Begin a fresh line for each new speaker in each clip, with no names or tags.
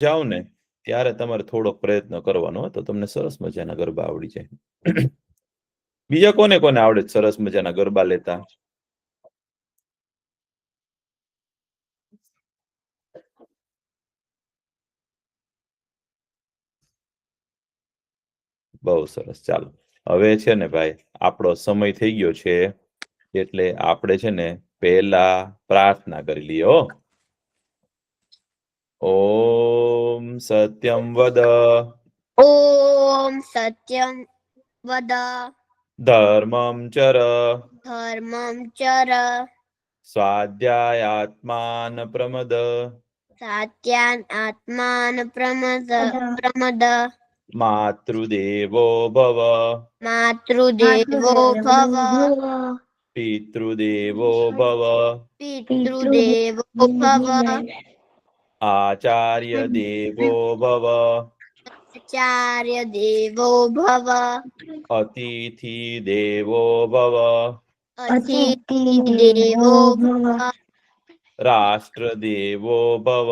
જાઓ ને ત્યારે તમારે થોડોક પ્રયત્ન કરવાનો, તો તમને સરસ મજાના ગરબા આવડી જાય. બીજા કોને કોને આવડે સરસ મજાના ગરબા લેતા? બહુ સરસ. ચાલો હવે છે ને ભાઈ, આપણો સમય થઈ ગયો છે, એટલે આપણે છે ને પહેલા પ્રાર્થના કરી લઈએ. ઓમ સત્યમ વદ.
ઓમ સત્યમ વદ.
ધર્મમ ચર.
ધર્મમ ચર.
સ્વાધ્યાયાત્માન પ્રમદ.
સ્વાધ્યાયાત્માન પ્રમદ.
માતૃદેવો ભવ.
માતૃદેવો ભવ.
પિતૃદેવો ભવ.
પિતૃદેવો ભવ.
આચાર્ય દેવો ભવ.
આચાર્ય દેવો ભવ.
અતિથિ દેવો ભવ.
અતિથિ દેવો ભવ.
રાષ્ટ્ર દેવો ભવ.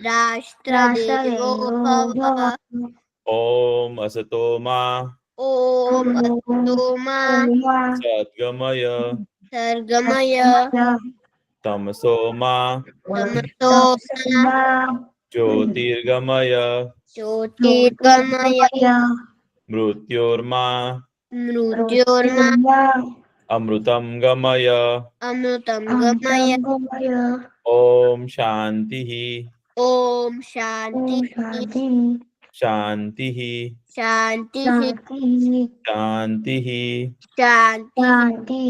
રાષ્ટ્ર દેવો ભવ.
ઓમ અસતો માં.
ઓમ અસ્તો માં.
સદ્ગમય.
સર્ગમય.
તમસો માં.
તમસો માં.
જ્યોતિર્ગમય.
જ્યોતિર્ગમય.
મૃત્યોર્મા.
મૃત્યોર્મા.
અમૃતમ ગમય.
અમૃતમ ગમય.
ઓમ શાંતિ.
ઓમ શાંતિ.
શાંતિ.
શાંતિ.
શાંતિ.
શાંતિ.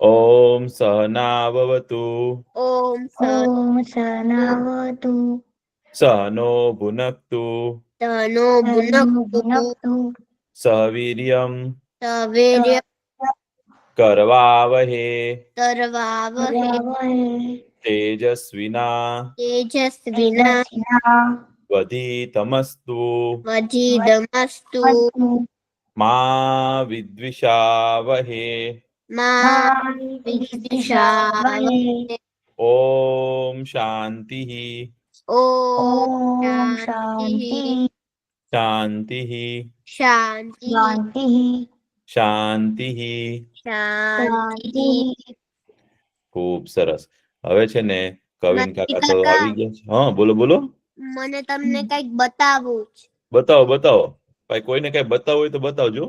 ઓમ સહનાવવતુ.
ઓમ સહનાવતુ.
સહનો ભુનક્તુ.
સહનો ભુનક્તુ.
સહવીર્યમ.
સવીર્ય.
કરવાવહે.
કરવાવહે.
તેજસ્વિના.
તેજસ્વિના.
વધિતમસ્તુ.
વધિતમસ્તુ.
મા વિદ્વિષાવહે.
મા વિદ્વિષાવહે.
ઓમ શાંતિ.
ઓમ શાંતિ.
શાંતિ.
શાંતિ.
શાંતિ.
શાંતિ.
ખૂબ સરસ. હવે છે ને કવિન કાકા તો આવી ગયા છે. હા બોલો બોલો.
મને તમને કઈક બતાવવું છે.
બતાવો બતાવો ભાઈ, કોઈને કઈ બતાવવું હોય તો બતાવજો.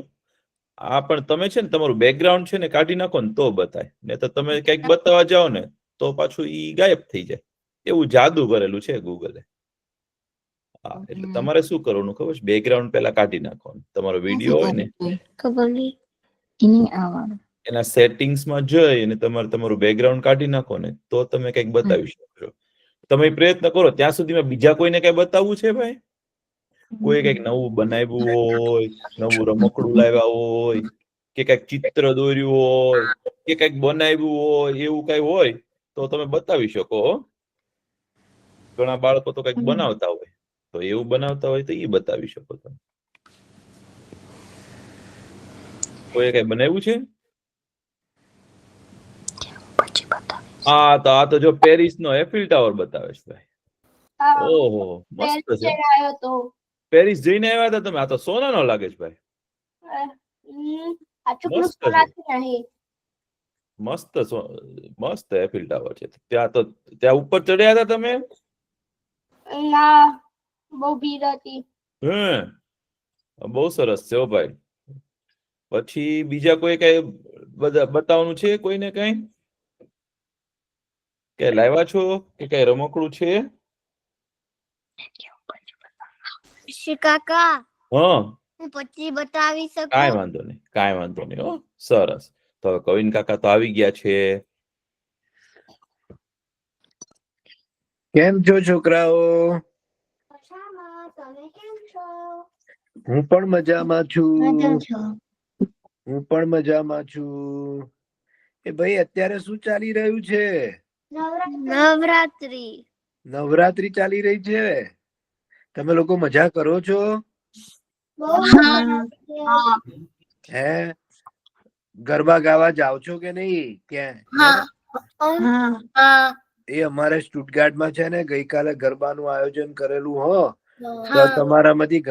આ પણ તમે છે ને તમારું બેકગ્રાઉન્ડ છે ને કાઢી નાખો ને તો બતાય, ને તો તમે કઈક બતાવવા જાઓ ને તો પાછું ઈ ગાયબ થઈ જાય. એવું જાદુ કરેલું છે ગૂગલે. હા, એટલે તમારે શું કરવાનું ખબર છે? બેકગ્રાઉન્ડ પહેલા કાઢી નાખવાનું. તમારો વિડીયો હોય ને
ખબર નહીં.
એના સેટિંગ્સમાં જઈ અને તમારે તમારું બેકગ્રાઉન્ડ કાઢી નાખો ને તો તમે કઈક બતાવી શકો છો. તમે પ્રયત્ન કરો ત્યાં સુધીમાં બીજા કોઈને કઈ બતાવવું છે ભાઈ? કોઈ કઈક નવું બનાવ્યું હોય, નવું રમકડું લાવ્યા હોય, કે કઈક ચિત્ર દોર્યું હોય, કે કઈક બનાવ્યું હોય, એવું કઈ હોય તો તમે બતાવી શકો. ઘણા બાળકો તો કઈક બનાવતા હોય, તો એવું બનાવતા હોય તો એ બતાવી શકો તમે. કોઈ કઈ બનાવ્યું છે? આ તો જો પેરિસ નો એફિલ ટાવર બતાવે છે ભાઈ. ઓહો મસ્ત છે. પેરિસ જઈને આવ્યા હતા તમે? આ તો સોનાનો લાગે છે ભાઈ. મસ્ત છે. મસ્ત મસ્ત એફિલ ટાવર છે. ત્યાં ઉપર ચડ્યા હતા તમે?
ના, બહુ ભીડ હતી.
બહુ સરસ છે ભાઈ. પછી બીજા કોઈ કઈ બતાવવાનું છે કોઈને કઈ? કે લાવ્યા છો કે કઈ રમકડું છે?
કાકા,
હા,
હું પછી બતાવી શકું?
કાંઈ વાંધો નહીં, કાંઈ વાંધો નહીં. હો સરસ. તો હવે કવિન કાકા તો આવી ગયા છે.
કેમ છો છોકરાઓ?
તમે કેમ છો?
હું પણ મજામાં છું. હું પણ મજામાં છું. એ ભાઈ અત્યારે શું ચાલી રહ્યું છે?
નવરાત્રી.
નવરાત્રી ચાલી રહી છે. તમે લોકો મજા કરો છો? હે, ગરબા ગાવા જાવ છો કે નહીં? ક્યાં? એ અમારે સ્ટુટગાર્ટમાં છે ને ગઈકાલે ગરબાનું આયોજન કરેલું હો. તો
હા.
તમારામાંથી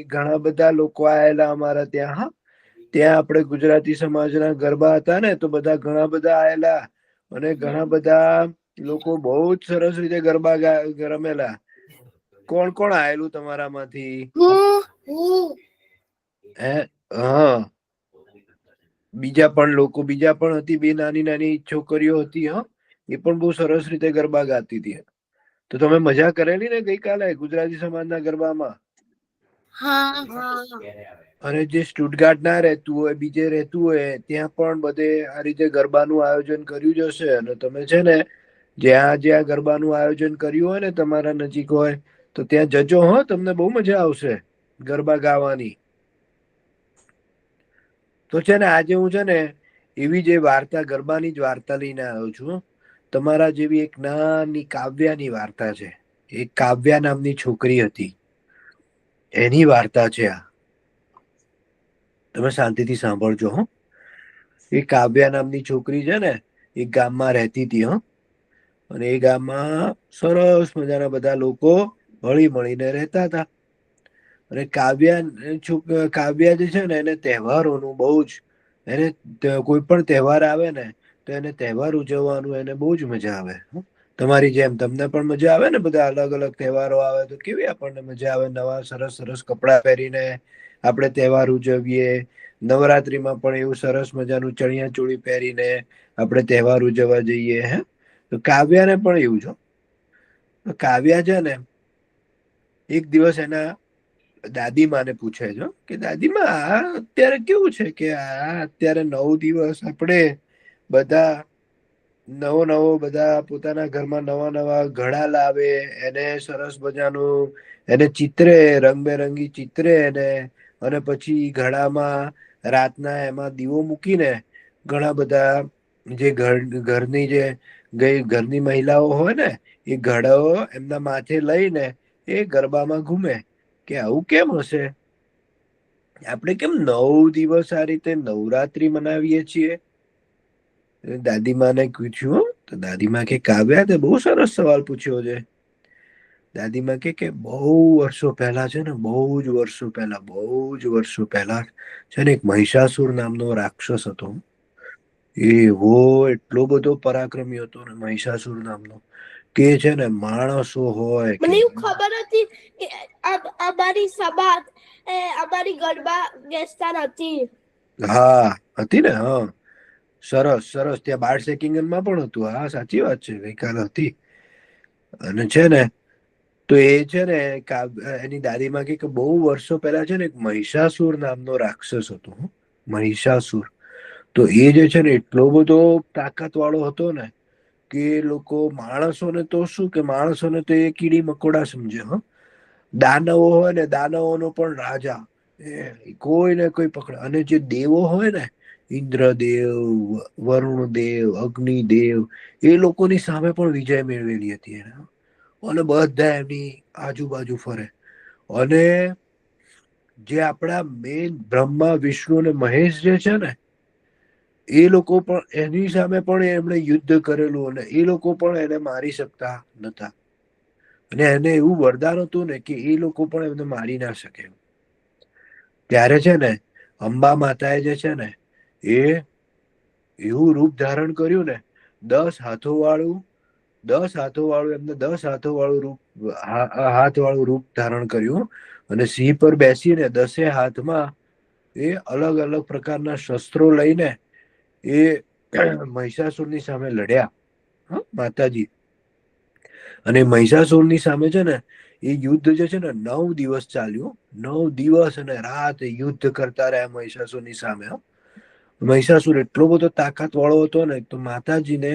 ઘણા બધા લોકો આયેલા અમારા ત્યાં. હા, ત્યાં આપણે ગુજરાતી સમાજના ગરબા હતા ને, તો બધા ઘણા બધા આયેલા અને ઘણા બધા લોકો બહુ જ સરસ રીતે ગરબા રમેલા. કોણ કોણ આયેલું તમારામાંથી?
હું
હે? હા, બીજા પણ હતી, બે નાની નાની છોકરીઓ હતી. હા, એ પણ બહુ સરસ રીતે ગરબા ગાતી હતી. તો તમે મજા કરેલી ને ગઈકાલે ગુજરાતી સમાજના ગરબામાં?
હા.
અને જે સ્ટુટગાર્ટ ના રહેતું હોય, બીજે રહેતું હોય, ત્યાં પણ બધે આ રીતે ગરબાનું આયોજન કર્યું જ હશે. અને તમે છે ને જ્યાં જ્યાં ગરબાનું આયોજન કર્યું હોય ને તમારા નજીક હોય, તો ત્યાં જજો. હો, તમને બહુ મજા આવશે ગરબા ગાવાની. તો છે ને આજે હું છે ને એવી જે વાર્તા, ગરબાની જ વાર્તા લઈને આવ્યો છું. તમારા જેવી એક નાની કાવ્યાની વાર્તા છે. એક કાવ્યા નામની છોકરી હતી, એની વાર્તા છે આ. તમે શાંતિથી સાંભળજો. હો, એ કાવ્યા નામની છોકરી છે ને એક ગામમાં રહેતી હતી. હો, અને એ ગામમાં સરસ મજાના બધા લોકો હળી મળીને રહેતા હતા. અને કાવ્યા જે છે ને એને તહેવારોનું બહુ જ, એને કોઈ પણ તહેવાર આવે ને તો એને તહેવાર ઉજવવાનું એને બહુ જ મજા આવે. તમારી જેમ તમને પણ મજા આવે ને? બધા અલગ અલગ તહેવારો આવે તો કેવી આપણને મજા આવે. નવા સરસ સરસ કપડા પહેરીને આપણે તહેવાર ઉજવીએ. નવરાત્રીમાં પણ એવું સરસ મજાનું ચણિયા ચોળી પહેરીને આપણે તહેવાર ઉજવવા જઈએ. હે, તો કાવ્યા ને પણ એવું છે. કાવ્યા છે ને એક દિવસ એના દાદીમાને પૂછે છે કે દાદીમા, આ અત્યારે કેવું છે કે અત્યારે 9 દિવસ આપણે બધા બધા પોતાના ઘરમાં નવા નવા ઘડા લાવે, એને સરસ મજાનું એને ચિત્રે, રંગબેરંગી ચિત્રે એને, અને પછી ઘડામાં રાતના એમાં દીવો મૂકીને ઘણા બધા જે ઘરની મહિલાઓ હોય ને એ ઘડાઓ એમના માથે લઈને એ ગરબામાં ઘુમે. કે આવું કેમ હશે? આપણે કેમ 9 દિવસ આ રીતે નવરાત્રી મનાવીએ છીએ? દાદીમાને પૂછ્યું. તો દાદીમા કે કાવ્યા, તે બહુ સરસ સવાલ પૂછ્યો છે. દાદીમા કે બહુ વર્ષો પહેલા છે ને, બહુ જ વર્ષો પહેલા છે ને એક મહિષાસુર નામનો રાક્ષસ હતો. એવો એટલો બધો પરાક્રમી હતો ને મહિષાસુર નામનો, કે છે ને માણસો હોય કે
મને એવું ખબર હતી કે અમારી સમાજ અમારી ગરબા ગેસ્ટાર હતી.
હા, હતી ને. હા, સરસ સરસ. ત્યાં બાળ સેકિંગનમાં પણ હતું. હા, સાચી વાત છે, ગઈકાલે હતી. અને છે ને તો એ છે ને એની દાદીમાં કે બહુ વર્ષો પહેલા છે ને એક મહિષાસુર નામનો રાક્ષસ હતો. મહિષાસુર. તો એ જે છે ને એટલો બધો તાકાત વાળો હતો ને કે લોકો માણસોને તો શું, કે માણસોને તો એ કીડી મકોડા સમજે. હ, દાનવો હોય ને, દાનવો નો પણ રાજા. કોઈને કોઈ પકડે. અને જે દેવો હોય ને, ઇન્દ્રદેવ, વરુણદેવ, અગ્નિદેવ, એ લોકોની સામે પણ વિજય મેળવેલી હતી એને. અને બધા એમની આજુબાજુ ફરે. અને જે આપણા મેન બ્રહ્મા, વિષ્ણુ અને મહેશ જે છે ને, એ લોકો પણ એની સામે પણ એમણે યુદ્ધ કરેલું. અને એ લોકો પણ એને મારી શકતા નતા. અને એને એવું વરદાન હતું ને કે એ લોકો પણ એમને મારી ના શકે. ત્યારે છે ને અંબા માતા એ જે છે ને એ એવું રૂપ ધારણ કર્યું ને, 10 હાથો વાળું, 10 હાથો વાળું, એમને 10 હાથો વાળું રૂપ, હાથ વાળું રૂપ ધારણ કર્યું. અને સિંહ પર બેસીને 10 હાથમાં એ અલગ અલગ પ્રકારના શસ્ત્રો લઈને એ મહિષાસુરની સામે લડ્યા. માતાજી. અને મહિષાસુરની સામે છે ને એ યુદ્ધ જે છે ને 9 દિવસ ચાલ્યું. 9 દિવસ અને રાત યુદ્ધ કરતા રહ્યા મહિષાસુરની સામે. મહિષાસુર એટલો બધો તાકાત વાળો હતો ને, તો માતાજીને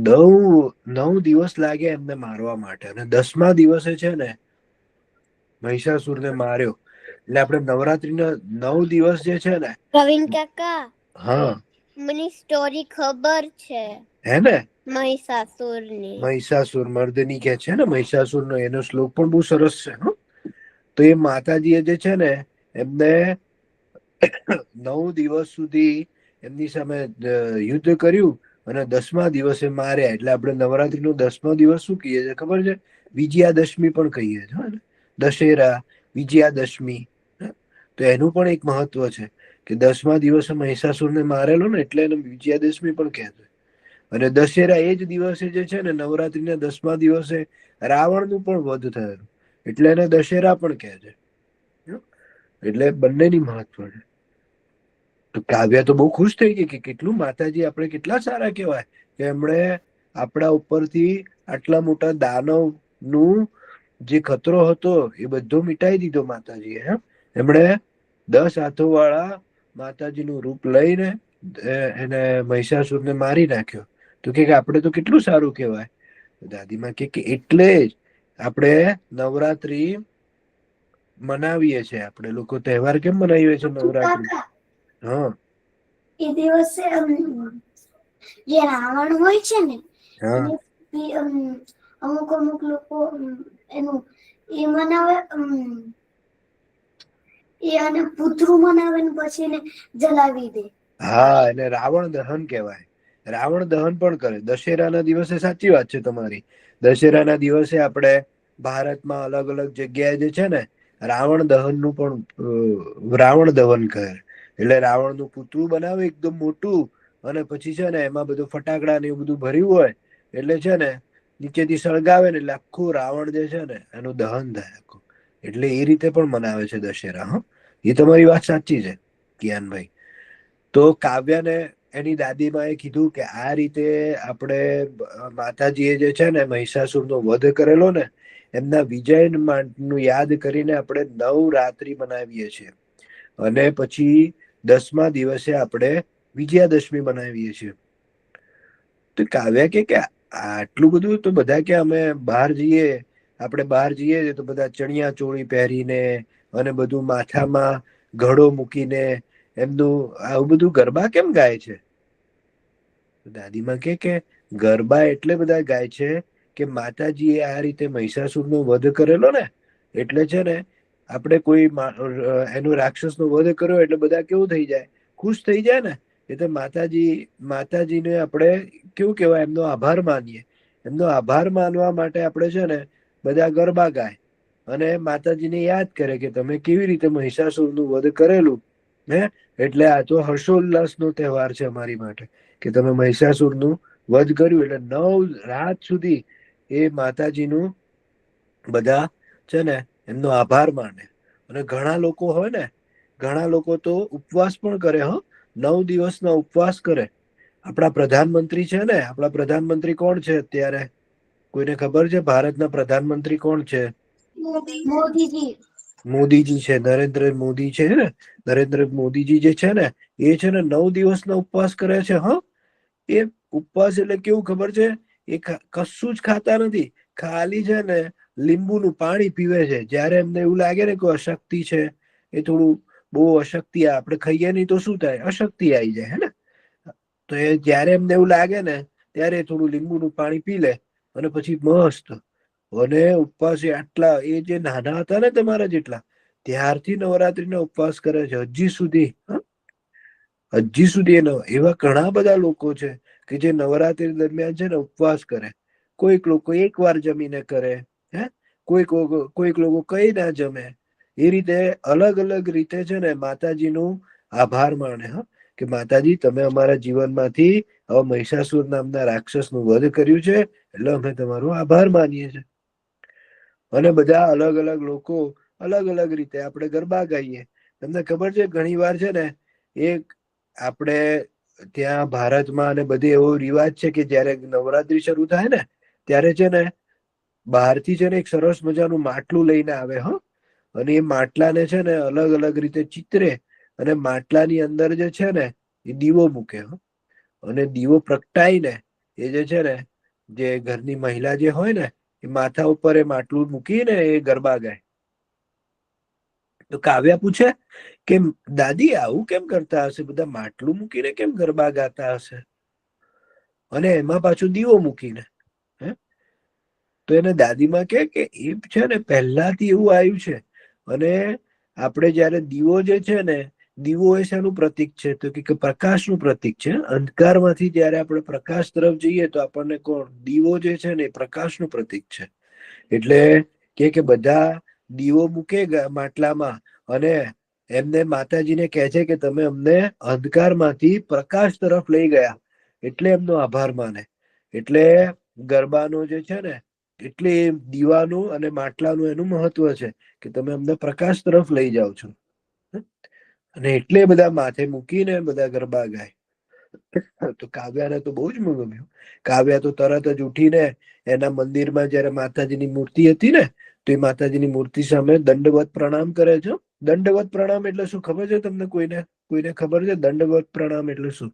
9 દિવસ લાગ્યા એમને મારવા માટે. અને 10મા દિવસે છે ને મહિષાસુરને માર્યો. એટલે આપણે નવરાત્રીના 9 દિવસ જે છે ને.
પ્રવીણ કાકા,
હા,
મને સ્ટોરી ખબર છે.
હે ને?
મહિષાસુરની.
મહિષાસુર મર્દની કે છે ને મહિષાસુરનો, એનો શ્લોક પણ બહુ સરસ છે. તો એ માતાજી એ જે છે ને એમને 9 દિવસ સુધી એમની સામે યુદ્ધ કર્યું. અને 10મા દિવસે માર્યા. એટલે આપણે નવરાત્રીનો 10મો દિવસ શું કહીએ છીએ ખબર છે? વિજયાદશમી પણ કહીએ છીએ. દશેરા, વિજયાદશમી. તો એનું પણ એક મહત્વ છે કે 10મા દિવસે મહિષાસુરને મારેલો ને એટલે એને વિજયાદશમી પણ કહે છે. અને દશેરા એ જ દિવસે જે છે ને નવરાત્રીના 10મા દિવસે રાવણનું પણ વધ થયેલું એટલે એને દશેરા પણ કહે છે. એટલે બંનેની મહત્વ છે. તો કાવ્યા તો બહુ ખુશ થઈ ગઈ કે કેટલું માતાજી આપણે કેટલા સારા કહેવાય કે એમણે આપણા ઉપરથી આટલા મોટા દાનવ નું જે ખતરો હતો એ બધો મિટાઈ દીધો માતાજીએ. એમણે 10 હાથો વાળા માતાજીનું રૂપ લઈને એને મહિષાસુરને મારી નાખ્યો. તો કે આપણે તો કેટલું સારું કહેવાય. દાદીમાં કે એટલે જ આપણે નવરાત્રી મનાવીએ છીએ. આપણે લોકો તહેવાર કેમ મનાવીએ છીએ નવરાત્રી? હા,
એ દિવસે જે રાવણ હોય છે ને
હા,
અમુક અમુક લોકો એનું એ મનાવે, એ અને પુતરું મનાવે ને પછી એને જલાવી દે.
હા, એને રાવણ દહન કહેવાય. રાવણ દહન પણ કરે દશેરાના દિવસે. સાચી વાત છે તમારી. દશેરાના દિવસે આપણે ભારતમાં અલગ અલગ જગ્યાએ જે છે ને રાવણ દહનનું પણ રાવણ દહન કરે. એટલે રાવણનું પૂતળું બનાવે એકદમ મોટું અને પછી છે ને એમાં બધું ફટાકડા ને એવું બધું ભર્યું હોય એટલે છે ને નીચેથી સળગાવે ને એટલે આખું રાવણ જે છે ને એનું દહન થાય આખું. એટલે એ રીતે પણ મનાવે છે દશેરા. હા, એ તમારી વાત સાચી છે કિયાનભાઈ. તો કાવ્યને એની દાદીમાં એ કીધું કે આ રીતે આપણે માતાજીએ જે છે ને મહિષાસુરનો વધ કરેલો ને એમના વિજય નું યાદ કરીને આપણે નવરાત્રી મનાવીએ છીએ. અને પછી 10મા દિવસે આપણે વિજયાદશમી મનાવીએ છીએ. તો કાવ્યા કે આટલું બધું તો બધા કે અમે બહાર જઈએ, આપણે બહાર જઈએ તો બધા ચણિયા ચોળી પહેરીને અને બધું માથામાં ઘડો મૂકીને એમનું આવું બધું ગરબા કેમ ગાય છે? દાદીમાં કે ગરબા એટલે બધા ગાય છે કે માતાજી એ આ રીતે મહિષાસુરનો વધ કરેલો ને એટલે છે ને આપણે કોઈ એનો રાક્ષસનો વધ કર્યો એટલે બધા કેવું થઈ જાય? ખુશ થઈ જાય ને. એટલે માતાજીને આપણે કેવું કેવાય? એમનો આભાર માનીએ. એમનો આભાર માનવા માટે આપણે છે ને બધા ગરબા ગાય અને માતાજીને યાદ કરે કે તમે કેવી રીતે મહિષાસુરનું વધ કરેલું. એટલે આ તો હર્ષોલ્લાસનો તહેવાર છે અમારી માટે કે તમે મહિષાસુરનું વધ કર્યું. એટલે 9 રાત સુધી એ માતાજીનું બધા છે ને એમનો આભાર માને. અને ઘણા લોકો હોય ને, ઘણા લોકો તો ઉપવાસ પણ કરે. 9 દિવસના ઉપવાસ કરે. આપણા પ્રધાનમંત્રી છે ને, આપણા પ્રધાનમંત્રી કોણ છે અત્યારે? કોઈને ખબર છે ભારતના પ્રધાનમંત્રી કોણ છે?
મોદીજી.
મોદીજી છે. નરેન્દ્ર મોદી છે ને, નરેન્દ્ર મોદીજી જે છે ને એ છે ને 9 દિવસના ઉપવાસ કરે છે. એ ઉપવાસ એટલે કેવું ખબર છે? એ કશું જ ખાતા નથી. ખાલી છે ને લીંબુનું પાણી પીવે છે. જયારે એમને એવું લાગે ને કે અશક્તિ છે, એ થોડું બહુ અશક્તિ આપણે ખાઈએ નહીં તો શું થાય? અશક્તિ આવી જાય. હે ને? તો એ જયારે એમને એવું લાગે ને ત્યારે થોડું લીંબુનું પાણી પી લે અને પછી મસ્ત. અને ઉપવાસ આટલા એ જે નાના હતા ને તમારા જેટલા ત્યારથી નવરાત્રીનો ઉપવાસ કરે છે હજી સુધી. હજી સુધી એવા ઘણા બધા લોકો છે કે જે નવરાત્રી દરમિયાન છે ને ઉપવાસ કરે. કોઈક લોકો એક વાર જમીને કરે. કોઈક લોકો કઈ ના જમે. એ રીતે અલગ અલગ રીતે છે ને માતાજીનું આભાર માને. કે માતાજી તમે અમારા જીવનમાંથી હવે મહિષાસુર નામના રાક્ષસનું વધ કર્યું છે એટલે અમે તમારો આભાર માનીએ છીએ. અને બધા અલગ અલગ લોકો અલગ અલગ રીતે આપણે ગરબા ગાઈએ. તમને ખબર છે ઘણી વાર છે ને એક આપણે ત્યાં ભારતમાં અને બધે એવો રિવાજ છે કે જયારે નવરાત્રી શરૂ થાય ને ત્યારે છે ને બહારથી છે ને એક સરસ મજાનું માટલું લઈને આવે. અને એ માટલાને છે ને અલગ અલગ રીતે ચિતરે અને માટલાની અંદર જે છે ને એ દીવો મૂકે. અને દીવો પ્રગટાઈ ને એ જે છે ને જે ઘરની મહિલા જે હોય ને એ માથા ઉપર એ માટલું મૂકી ને એ ગરબા ગાય. તો કાવ્યા પૂછે કે દાદી આવું કેમ કરતા હશે? બધા માટલું મૂકીને કેમ ગરબા ગાતા હશે? અને એમાં પાછું દીવો મૂકીને. તો એને દાદીમાં કે એ છે ને પહેલાથી એવું આવ્યું છે. અને આપણે જયારે દીવો જે છે ને દીવો એ શાનું પ્રતીક છે? તો કે પ્રકાશનું પ્રતીક છે. અંધકારમાંથી જયારે આપણે પ્રકાશ તરફ જઈએ તો આપણને કોણ દીવો જે છે ને એ પ્રકાશનું પ્રતીક છે. એટલે કે બધા દીવો મૂકે માટલામાં અને એમને માતાજીને કહે છે કે તમે અમને અંધકારમાંથી પ્રકાશ તરફ લઈ ગયા, એટલે એમનો આભાર માને. એટલે ગરબાનો જે છે ને એટલે દીવાનું અને માટલાનું એનું મહત્વ છે કે તમે અમને પ્રકાશ તરફ લઈ જાઓ છો. અને એટલે બધા માથે મૂકીને બધા ગરબા ગાય. તો કાવ્યાને તો બહુ જ ગમ્યું. કાવ્યા તો તરત જ ઉઠીને એના મંદિરમાં જયારે માતાજીની મૂર્તિ હતી ને તો એ માતાજીની મૂર્તિ સામે દંડવત પ્રણામ કરે છે. દંડવત પ્રણામ એટલે શું ખબર છે તમને? કોઈને ખબર છે દંડવત પ્રણામ એટલે શું?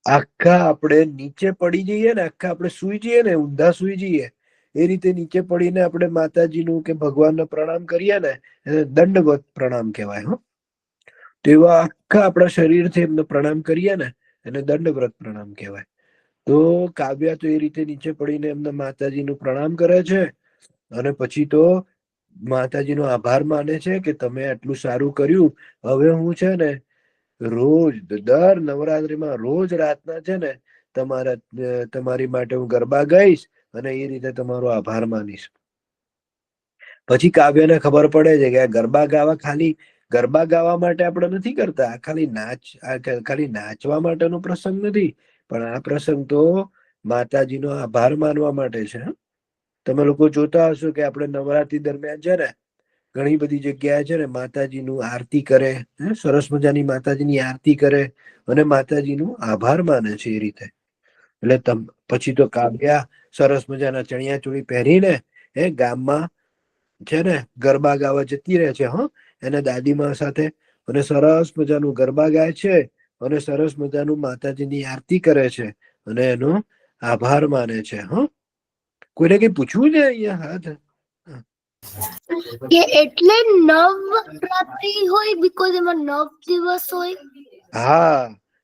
આખા આપણે નીચે પડી જઈએ ને, આખા આપણે સુઈ જઈએ ને, ઊંધા સુઈ જઈએ એ રીતે નીચે પડીને આપણે માતાજીનું કે ભગવાનને પ્રણામ કરીએ ને એને દંડવત પ્રણામ કહેવાય. તો એવા આખા આપણા શરીરથી એમને પ્રણામ કરીએ ને એને દંડવત પ્રણામ કહેવાય. તો કાવ્યા તો એ રીતે નીચે પડીને એમને માતાજીનું પ્રણામ કરે છે અને પછી તો માતાજીનો આભાર માને છે કે તમે આટલું સારું કર્યું. હવે હું છે ને રોજ દર નવરાત્રીમાં રોજ રાતના છે ને તમારી માટે હું ગરબા ગાઈશ અને એ રીતે તમારો આભાર માનીશ. પછી કાવ્યને ખબર પડે છે કે આ ગરબા ગાવા માટે આપણે નથી કરતા. ખાલી નાચવા માટેનો પ્રસંગ નથી, પણ આ પ્રસંગ તો માતાજીનો આભાર માનવા માટે છે. તમે લોકો જોતા હશો કે આપણે નવરાત્રી દરમિયાન છે ને ઘણી બધી જગ્યાએ છે ને માતાજીનું આરતી કરે, સરસ મજાની માતાજીની આરતી કરે અને માતાજીનું આભાર માને છે એ રીતે. એટલે પછી તો કાવ્યા સરસ મજાના ચણિયા ચોળી પહેરીને ગામમાં છે ને ગરબા ગાવા જતી રહે છે. એના દાદીમા સાથે અને સરસ મજાનું ગરબા ગાય છે અને સરસ મજાનું માતાજીની આરતી કરે છે અને એનો આભાર માને છે. કોઈને કઈ પૂછવું છે અહીંયા? હાથ
કે એટલે નવરાત્રી હોય બીકોઝ એમાં 9 દિવસ હોય.
હા,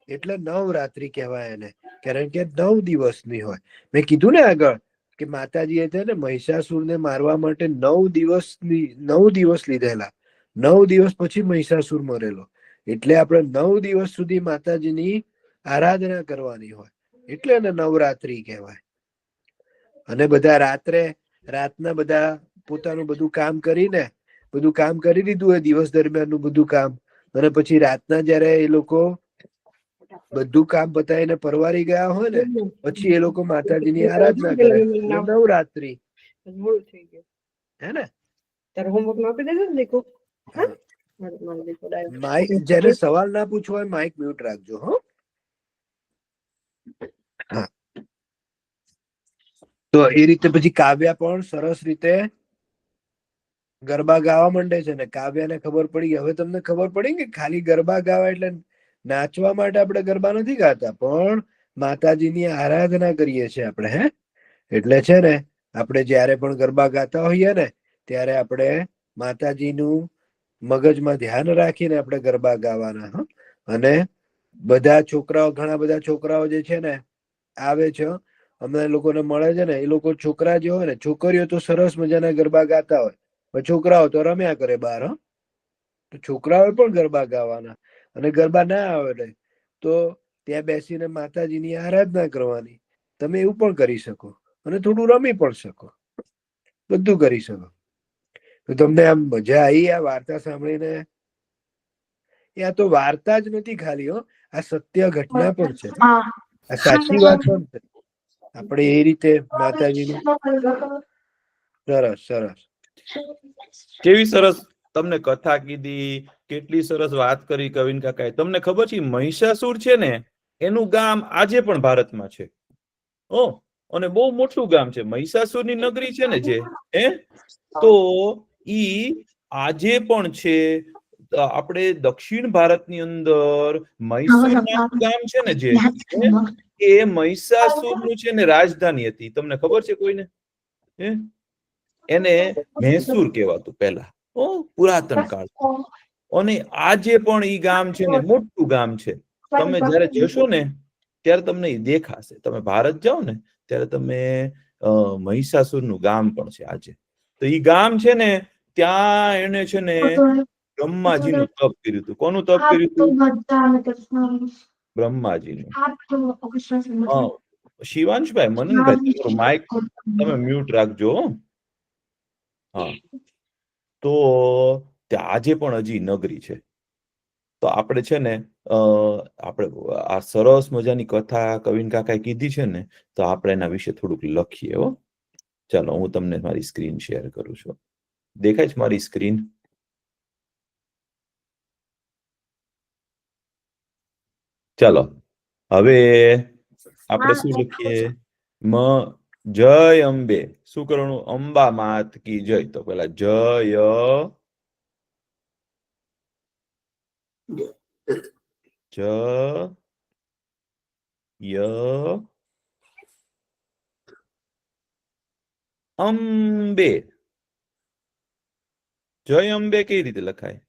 એટલે નવરાત્રી કહેવાય એને, કારણ કે 9 દિવસની હોય. મેં કીધું ને આગળ કે માતાજીએ છે ને મહિષાસુરને મારવા માટે 9 દિવસ લીધેલા. 9 દિવસ પછી મહિષાસુર મરેલો. એટલે આપણે 9 દિવસ સુધી માતાજીની આરાધના કરવાની હોય, એટલે એને નવરાત્રી કહેવાય. અને બધા રાતના બધા પોતાનું બધું કામ કરી દીધું હોય દિવસ દરમિયાનનું બધું કામ, અને પછી રાતના જયારે એ લોકો બધું કામ પતાવીને પરવારી ગયા હોય ને પછી એ લોકો માતાજીની આરાધના કરે. નવરાત્રી હે ને? જેને સવાલ ના પૂછવો હોય માઇક મ્યુટ રાખજો. હા, તો એ રીતે પછી કાવ્યા પણ સરસ રીતે ગરબા ગાવા માંડે છે ને કાવ્યાને ખબર પડી. હવે તમને ખબર પડી કે ખાલી ગરબા ગાવા એટલે નાચવા માટે આપણે ગરબા નથી ગાતા, પણ માતાજીની આરાધના કરીએ છીએ આપણે. એટલે છે ને આપણે જયારે પણ ગરબા ગાતા હોઈએ ને ત્યારે આપણે માતાજીનું મગજમાં ધ્યાન રાખીને આપણે ગરબા ગાવાના. અને ઘણા બધા છોકરાઓ જે છે ને આવે છે, અમને લોકોને મળે છે ને, એ લોકો છોકરા જે હોય ને, છોકરીઓ તો સરસ મજાના ગરબા ગાતા હોય, છોકરાઓ તો રમ્યા કરે બહાર. તો છોકરાઓ પણ ગરબા ગાવાના, અને ગરબા ના આવે તો ત્યાં બેસીને માતાજીની આરાધના કરવાની. તમે એવું પણ કરી શકો અને થોડું રમી પણ શકો, બધું કરી શકો. તો તમને આમ મજા આવી આ વાર્તા સાંભળીને? આ તો વાર્તા જ નથી ખાલી, આ સત્ય ઘટના પણ છે, આ સાચી વાત પણ છે. આપણે એ રીતે માતાજીનું સરસ
કેવી સરસ તમને કથા કીધી, કેટલી સરસ વાત કરી કવિન કાકાએ. તમને ખબર છે મહિષાસુર છે ને એનું ગામ આજે પણ ભારતમાં છે. અને બહુ મોટું ગામ છે. મહિષાસુરની નગરી છે ને જે તો ઈ આજે પણ છે. આપણે દક્ષિણ ભારતની અંદર મૈસૂર નામનું ગામ છે ને જે એ મહિષાસુરનું છે ને રાજધાની હતી. તમને ખબર છે કોઈને? એને મૈસૂર કહેવાતું પહેલા, પુરાતન કાળ. અને આજે પણ ઈ ગામ છે ને મોટું ગામ છે. તમે જયારે જશો ને ત્યારે તમને દેખાશે. તમે ભારત જાઓ ને ત્યારે તમે મહિષાસુરનું ગામ પણ છે આજે. તો ઈ ગામ છે ને ત્યાં એને છે ને બ્રહ્માજીનું તપ કર્યું હતું. કોનું તપ કર્યું હતું? બ્રહ્માજીનું. શિવાંશભાઈ, મનનભાઈ, તમારું માઇક તમે મ્યુટ રાખજો. હા, તો આજે પણ હજી નગરી છે. તો આપણે છે ને આપણે આ સરસ મજાની કથા કવિન કાકાએ કીધી છે ને, તો આપણે એના વિશે થોડુંક લખીએ. હો, ચાલો હું તમને મારી સ્ક્રીન શેર કરું છું. દેખાય છે મારી સ્ક્રીન? ચાલો હવે આપણે શું લખીએ? જય અંબે. શું કરવાનું? અંબા માત કી જય. તો પેલા જય અંબે. જય અંબે કઈ રીતે લખાય?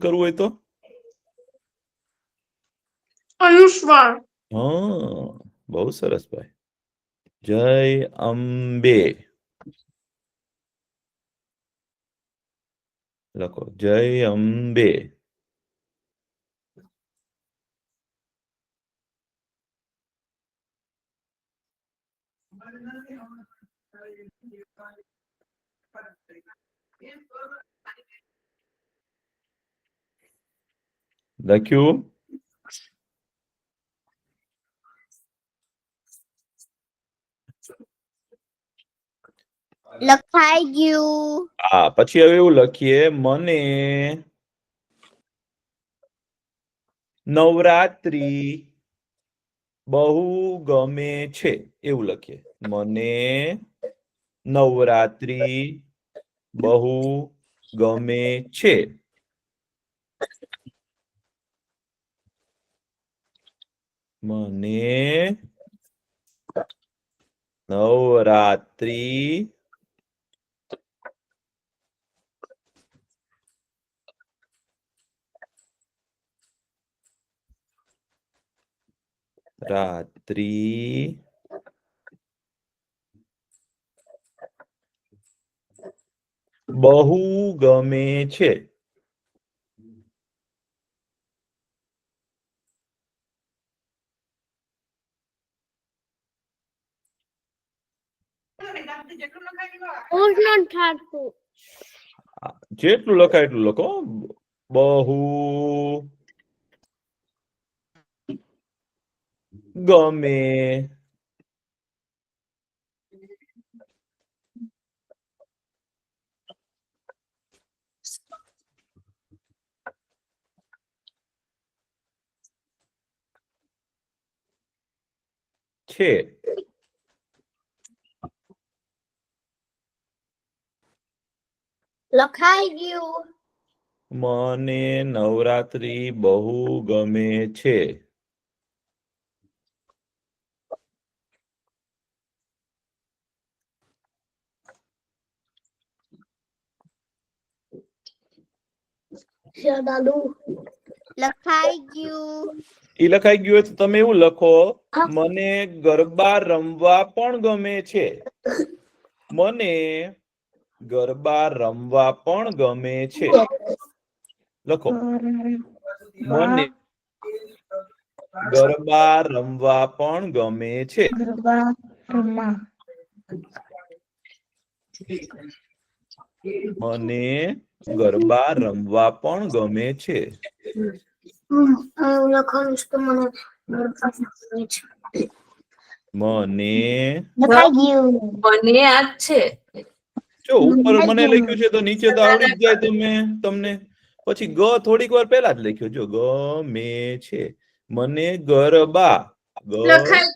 કરવું હોય તો
આયુષ્માન.
હા, બહુ સરસ ભાઈ. જય અંબે લખો. જય અંબે. લખ્યું?
લખાઈ ગયું.
હા, પછી હવે એવું લખીએ, મને નવરાત્રી બહુ ગમે છે. એવું લખીએ. મને નવરાત્રી બહુ ગમે છે. મને નવરાત્રી બહુ ગમે છે. જેટલું લખાય એટલું લખો. બહુ ગમે છે.
લખાઈ ગયું.
મને નવરાત્રી બહુ ગમે છે.
લખાઈ ગયું.
એ લખાઈ ગયું હોય તો તમે એવું લખો, મને ગરબા રમવા પણ ગમે છે. મને ગરબા રમવા પણ ગમે છે. લખો. મને ગરબા રમવા પણ ગમે છે. મને ગરબા રમવા પણ ગમે છે.
લખવાનું છે તો મને
મને
લખાઈ ગયું.
મને યાદ છે.
જો ઉપર મને લખ્યું છે તો નીચે તો આવડી જ જાય તમને. પછી ગ થોડીક વાર પહેલા જ લખ્યો. જો ગમે છે. મને ગરબા
લખાઈ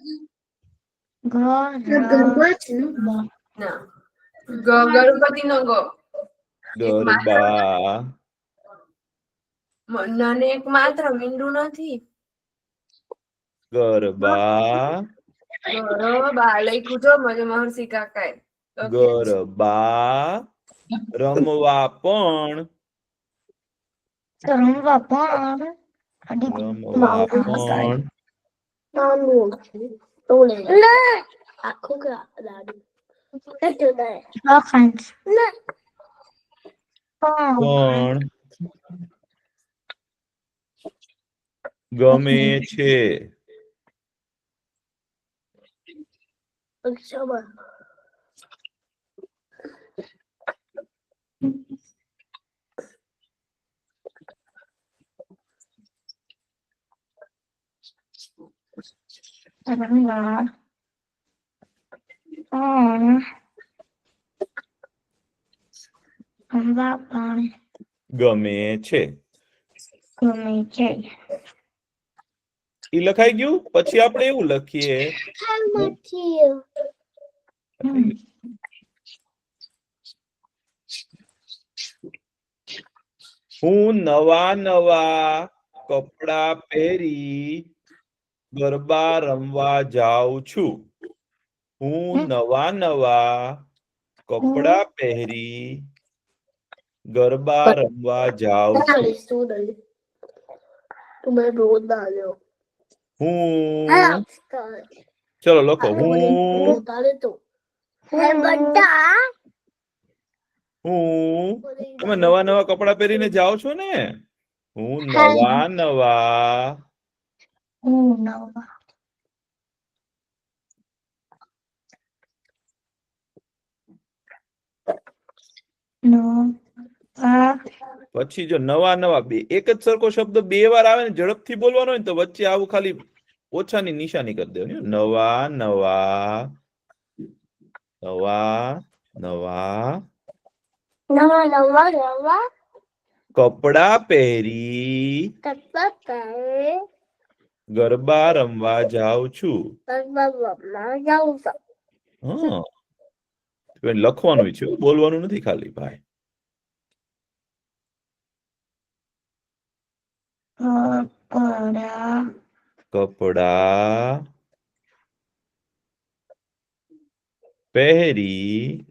ગરબા છે ને.
ના ગણપતિ નો ગ
ગરબા
મને એક માત્ર મીંડું નથી.
ગરબા
ગરબા લખ્યું જો મને મહર્ષિ કાકાએ.
ગરબા રમવા પણ
આખું દાદુ કેટલું દે
Lochans.
ના
Oh.
પણ ગમે છે.
અક્ષરમાં
Ramba. Oh. Ramba પણ
ગમે છે.
ગમે છે.
ઈ લખાઈ ગયું. પછી આપણે એવું લખીએ
માંથી
હમ.
હું નવા નવા કપડા પહેરી ગરબા રમવા જાઉં છું. હું નવા નવા કપડા પહેરી ગરબા રમવા જાઉં છું.
તું મને રોજ ડાલ્યો
હું ચલો લખો હું તમે નવા નવા કપડા પહેરીને જાઓ છો ને. હું નવા નવા
નવા
પછી જો નવા નવા બે એક જ સરખો શબ્દ બે વાર આવે ને ઝડપથી બોલવાનો હોય ને તો વચ્ચે આવું ખાલી ઓછાની નિશાની કરી દેવાની. નવા નવા નવા નવા
નવા નવા નવા
કપડા પહેરી
કપડા
ગરબા રમવા જાઉં છું.
જાઉં છું
હા લખવાનું છે બોલવાનું નથી ખાલી ભાઈ. કપડા પહેરી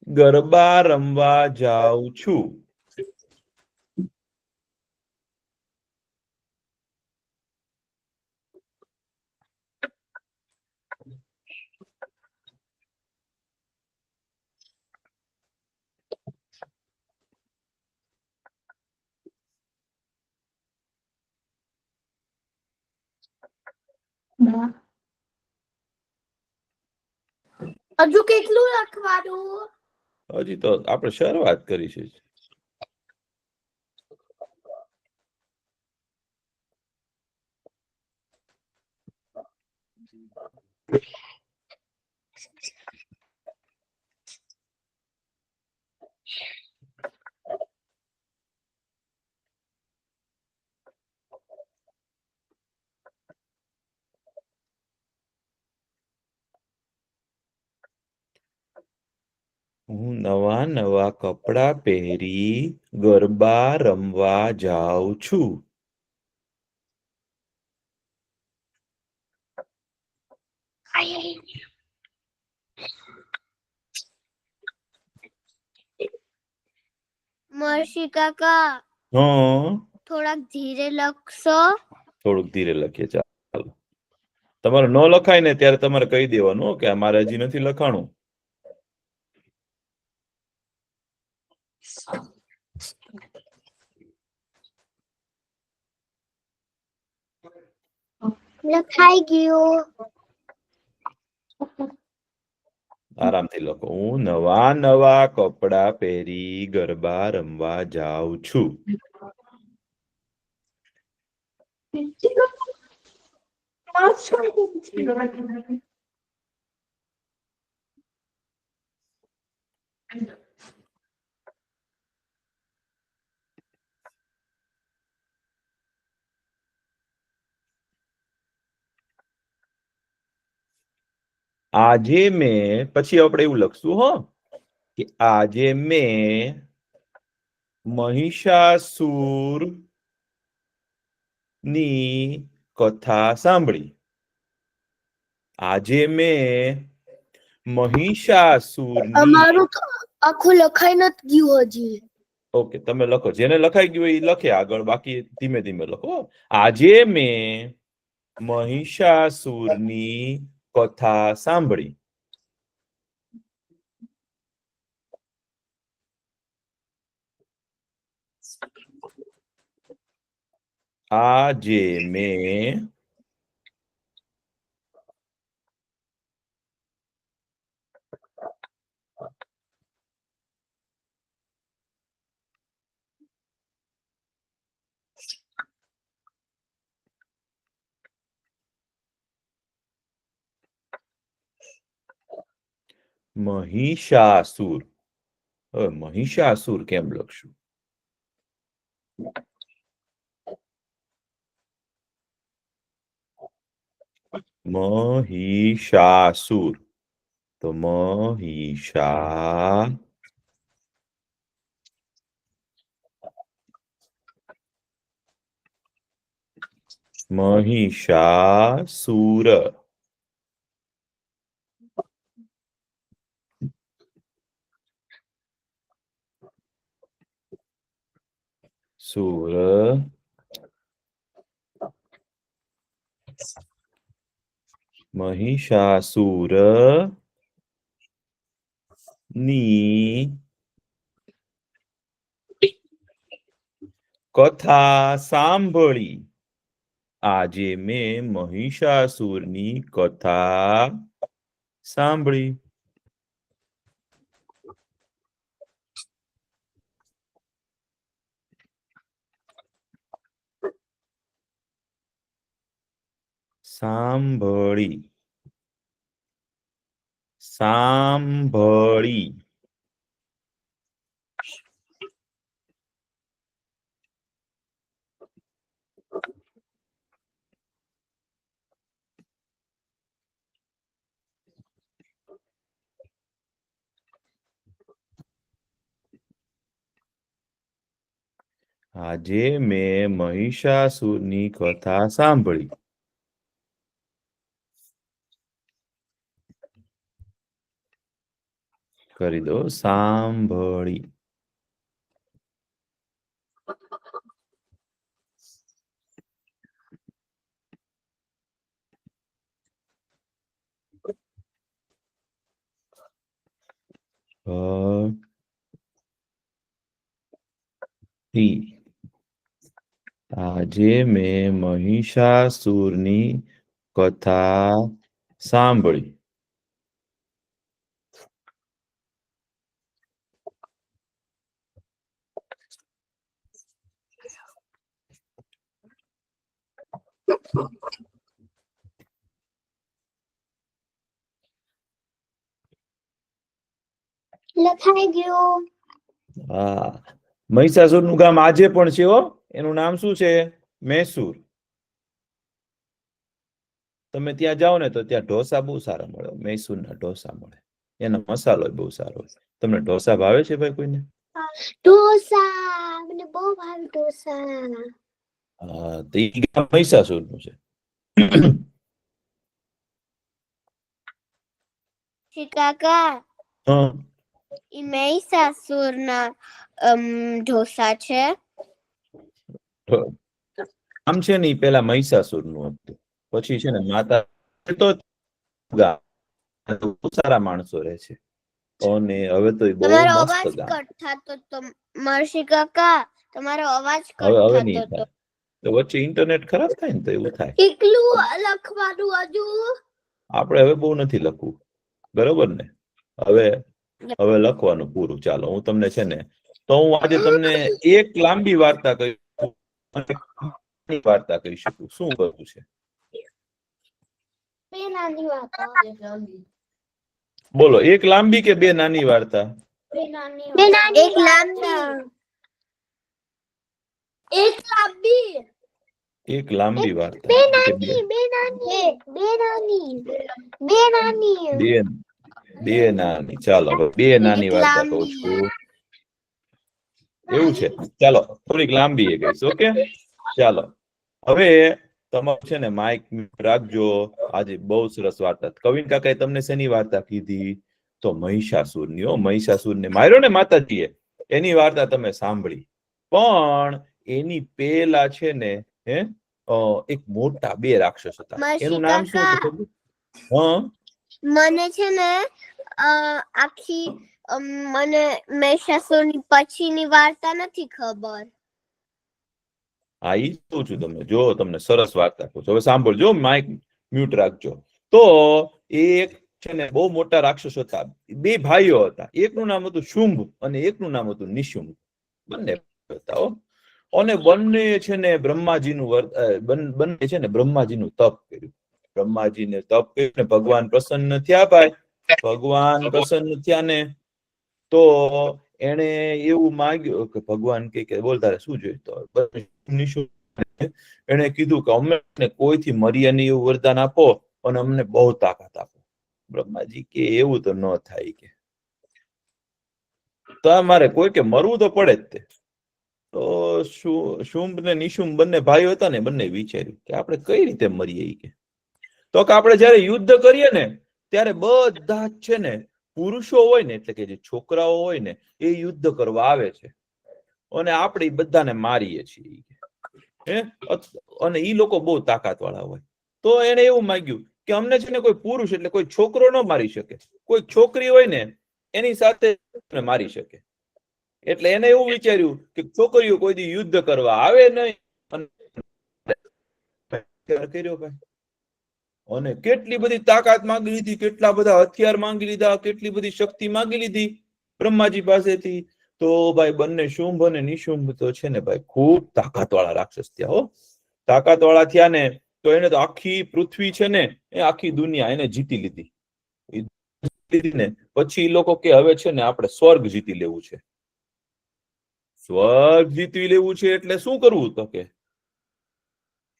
ગરબા રમવા જાઉં છું.
હજુ કેટલું લખવાનું?
હજી તો આપણે શરૂઆત કરી છે. હું નવા નવા કપડા પહેરી ગરબા રમવા જાઉં છું.
મર્ષી કાકા
હા
થોડાક ધીરે લખશો.
થોડુંક ધીરે લખીએ ચાલો. તમારે ન લખાય ને ત્યારે તમારે કહી દેવાનું કે અમારે હજી નથી લખાણું.
લખાઈ ગયું.
આરામથી લખો. હું નવા નવા કપડા પહેરી ગરબા રમવા જાઉં છું. આજે મેં પછી આપણે એવું લખશું હો કે આજે મેં મહિષાસુર ની કથા સાંભળી. આજે મેં મહિષાસુરની
અમારું આખું લખાઈ નથી ગયું હજી.
ઓકે, તમે લખો. જેને લખાઈ ગયું હોય એ લખે આગળ, બાકી ધીમે ધીમે લખો. આજે મેં મહિષાસુરની કથા સાંભળી. આજે મેં મહિષાસુર. હવે મહિષાસુર કેમ લખશું? મહિષાસુર. તો મહિષાસુર. સુર મહિષાસુર ની કથા સાંભળી. આજે મેં મહિષાસુરની કથા સાંભળી. સાંભળી. સાંભળી. આજે મેં મહિષાસુરની કથા સાંભળી. કરી દો સાંભળી. આજે મેં મહિષાસુરની કથા સાંભળી.
લખાઈ ગયું.
હા, મહિષાસુરનું ગામ આજે પણ છે હો. એનું નામ શું છે? મૈસૂર. તમે ત્યાં જાઓ ને તો ત્યાં ઢોસા બહુ સારા મળે. મૈસૂરના ઢોસા મળે. એનો મસાલો બહુ સારો. તમને ઢોસા ભાવે છે ભાઈ કોઈને?
ઢોસા મને બહુ ભાવે ઢોસા.
હા, તો ઈ ગામ મહિષાસુરનું છે.
કાકા
હા,
ઈ મહિષાસુરના ઢોસા છે.
આમ છે ને ઈ પેલા મહિષાસુરનું હતું. પછી છે ને માતા તો ગામ બહુ સારા માણસો રહે છે. અને હવે તો ઈ બહુ
તમારો
મસ્ત
અવાજ
ગામ.
કટ થતો તો મર્ષી કાકા તમારો અવાજ
હવે
કટ
હવે
થતો
નહીં
તો
થાય. તો વચ્ચે ઇન્ટરનેટ ખરાબ થાય ને તો એવું થાય.
કેટલું લખવાનું હજુ?
આપણે હવે બહુ નથી લખવું, બરોબર ને? હવે લખવાનું પૂરું. ચાલો, હું તમને છે ને તો હું આજે તમને એક લાંબી વાર્તા કહી વાર્તા કહી શકું. શું કરવું છે?
બે નાની વાર્તા.
બોલો, એક લાંબી કે બે નાની વાર્તા?
એક લાંબી. એક લાંબી.
એક લાંબી વાર્તા
બે
કે
નાની. બે નાની. બે નાની. બે નાની.
બે નાની. ચાલો, બે નાની વાર્તા કહું છું. એવું છે? ચાલો, થોડીક લાંબી એ કહીશ. ઓકે, ચાલો. હવે તમારું છે ને માઇક રાખજો. આજે બહુ સરસ વાર્તા. કવિન કાકાએ તમને શેની વાર્તા કીધી? તો મહિષાસુરને માર્યો ને માતાજીએ, એની વાર્તા તમે સાંભળી. પણ એની પેલા છે ને એક મોટા 2 રાક્ષસ હતા. એનું નામ શું હતું?
મને છે ને આખી મને મહિષાસુરની પછીની વાર્તા નથી ખબર.
હા, ઈ શું છું તમે જો, તમને સરસ વાર્તા કહું છું, હવે સાંભળજો, માઇક મ્યુટ રાખજો. તો એક છે ને બહુ મોટા રાક્ષસ હતા, 2 ભાઈઓ હતા. એકનું નામ હતું શુંભ અને એકનું નામ હતું નિશુંભ. બંને હતા અને બંને છે ને બંને છે ને બ્રહ્માજીનું તપ કર્યું. બ્રહ્માજીને તપ કર્યું ને ભગવાન પ્રસન્ન થયા. ભાઈ ભગવાન પ્રસન્ન થયા ને તો એને એવું માંગ્યું કે ભગવાન કે બોલ તારે શું જોઈએ? તો એને કીધું કે અમને કોઈથી મરીએ નહીં એવું વરદાન આપો અને અમને બહુ તાકાત આપો. બ્રહ્માજી કે એવું તો ન થાય, કે તમારે કોઈ કે મરવું તો પડે જ તે. તો શુંભ ને નિશુંભ બંને ભાઈઓ હતા ને, બંને વિચાર્યું કે આપણે કઈ રીતે મરીએ. કે તો કે આપણે જયારે યુદ્ધ કરીએ ને ત્યારે બધા જ છે ને પુરુષો હોય ને, એટલે કે જે છોકરાઓ હોય ને, એ યુદ્ધ કરવા આવે છે અને આપણે બધાને મારીએ છીએ. અને ઈ લોકો બહુ તાકાત વાળા હોય. તો એને એવું માંગ્યું કે અમને છે ને કોઈ પુરુષ એટલે કોઈ છોકરો ન મારી શકે, કોઈ છોકરી હોય ને એની સાથે મારી શકે. એટલે એને એવું વિચાર્યું કે છોકરીઓ કોઈ દી યુદ્ધ કરવા આવે નહીં. અને કેટલી બધી તાકાત માંગી લીધી, કેટલા બધા હથિયાર માંગી લીધા, કેટલી બધી શક્તિ માંગી લીધી બ્રહ્માજી પાસેથી. તો ભાઈ બંને શુંભ અને નિશુંભ તો છે ને ભાઈ ખૂબ તાકાત વાળા રાક્ષસ થયા. તાકાત વાળા થયા ને તો એને તો આખી પૃથ્વી છે ને એ આખી દુનિયા એને જીતી લીધી. ને પછી લોકો કે હવે છે ને આપણે સ્વર્ગ જીતી લેવું છે. સ્વર્ગ જીતી લેવું છે એટલે શું કરવું? તો કે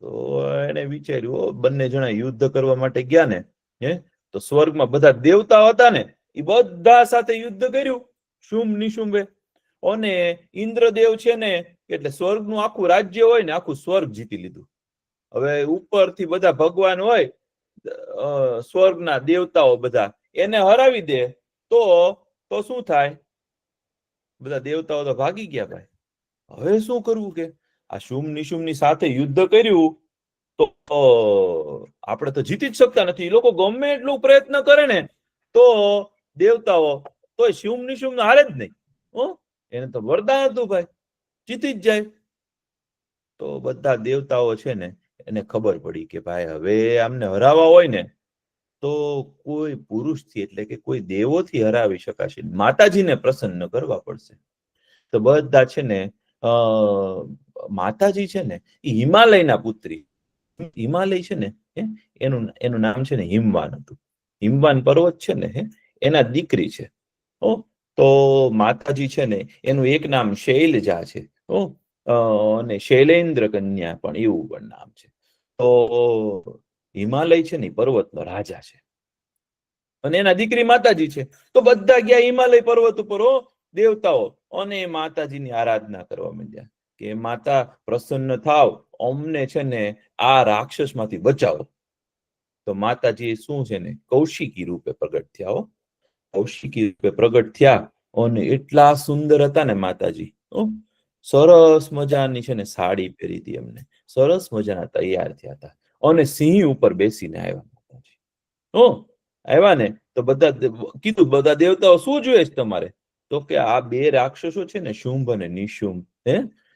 તો એને વિચાર્યું, બંને જણા યુદ્ધ કરવા માટે ગયા ને તો સ્વર્ગમાં બધા દેવતાઓ હતા ને એ બધા સાથે યુદ્ધ કર્યું શુંભ નિશુંભે. અને ઇન્દ્રદેવ છે ને એટલે સ્વર્ગનું આખું રાજ્ય હોય ને આખું સ્વર્ગ જીતી લીધું. હવે ઉપરથી બધા ભગવાન હોય, સ્વર્ગના દેવતાઓ બધા એને હરાવી દે તો શું થાય? બધા દેવતાઓ તો ભાગી ગયા. ભાઈ હવે શું કરવું? કે આ શુંભ નિશુંભની સાથે યુદ્ધ કર્યું તો આપણે તો જીતી જ શકતા નથી. લોકો ગમે એટલું પ્રયત્ન કરે ને તો દેવતાઓ તો શુંભ નિશુંભ હારે જ નહીં. એને તો વરદાન હતું ભાઈ, જીતી જ જાય. તો બધા દેવતાઓ છે ને એને ખબર પડી કે ભાઈ હવે આમને હરાવવા હોય ને તો કોઈ પુરુષથી એટલે કે કોઈ દેવોથી હરાવી શકાશે, માતાજીને પ્રસન્ન કરવા પડશે. તો બધા છે ને માતાજી છે ને એ હિમાલયના પુત્રી, હિમાલય છે ને એનું નામ છે ને હિમવાન હતું. હિમવાન પર્વત છે ને એના દીકરી છે. તો માતાજી છે ને એનું એક નામ શૈલજા છે અને શૈલેન્દ્ર કન્યા પણ એવું પણ નામ છે. તો હિમાલય છે ને પર્વતનો રાજા છે અને એના દીકરી માતાજી છે. તો બધા ગયા હિમાલય પર્વત ઉપર દેવતાઓ અને માતાજીની આરાધના કરવા માંડ્યા કે માતા પ્રસન્ન થાવ, અમને છે ને આ રાક્ષસ માંથી બચાવો. તો માતાજી શું છે ને કૌશિકી રૂપે પ્રગટ થયા. કૌશિકી રૂપે પ્રગટ થયા અને એટલા સુંદર હતા ને માતાજી. સરસ મજાની છે ને સાડી પહેરી હતી, એમને સરસ મજાના તૈયાર થયા હતા અને સિંહ ઉપર બેસીને આવ્યા માતાજી. આવ્યા ને તો બધા કીધું, બધા દેવતાઓ શું જોઈએ છે તમારે? તો કે આ 2 રાક્ષસો છે ને શુંભ અને નિશુંભ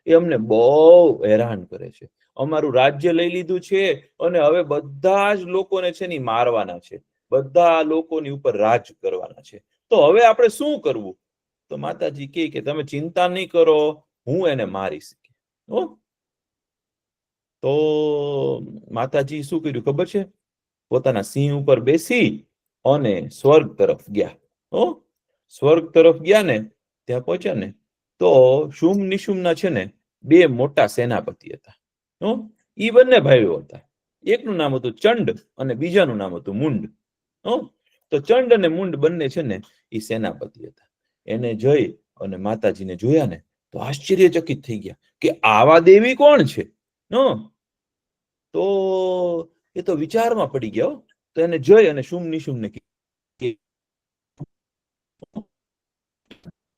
એ અમને બહુ હેરાન કરે છે. અમારું રાજ્ય લઈ લીધું છે અને હવે બધા જ લોકોને છે ને મારવાના છે, બધા લોકોની ઉપર રાજ કરવાના છે. તો હવે આપણે શું કરવું? તો માતાજી કહે કે તમે ચિંતા નહીં કરો, હું એને મારીશ. તો માતાજી શું કર્યું ખબર છે? પોતાના સિંહ ઉપર બેસી અને સ્વર્ગ તરફ ગયા. સ્વર્ગ તરફ ગયા ને ત્યાં પહોંચ્યા ને તો શુંભ નિશુંભના છે ને 2 મોટા સેનાપતિ હતા. ઈ બંને ભાઈઓ હતા. એકનું નામ હતું ચંડ અને બીજાનું નામ હતું મુંડ. તો ચંડ અને મુંડ બંને છે ને એ સેનાપતિ હતા. એને જોઈ અને માતાજીને જોયા ને તો આશ્ચર્યચકિત થઈ ગયા કે આવા દેવી કોણ છે? તો એ તો વિચારમાં પડી ગયા. તો એને જોઈ અને શુંભ નિશુંભને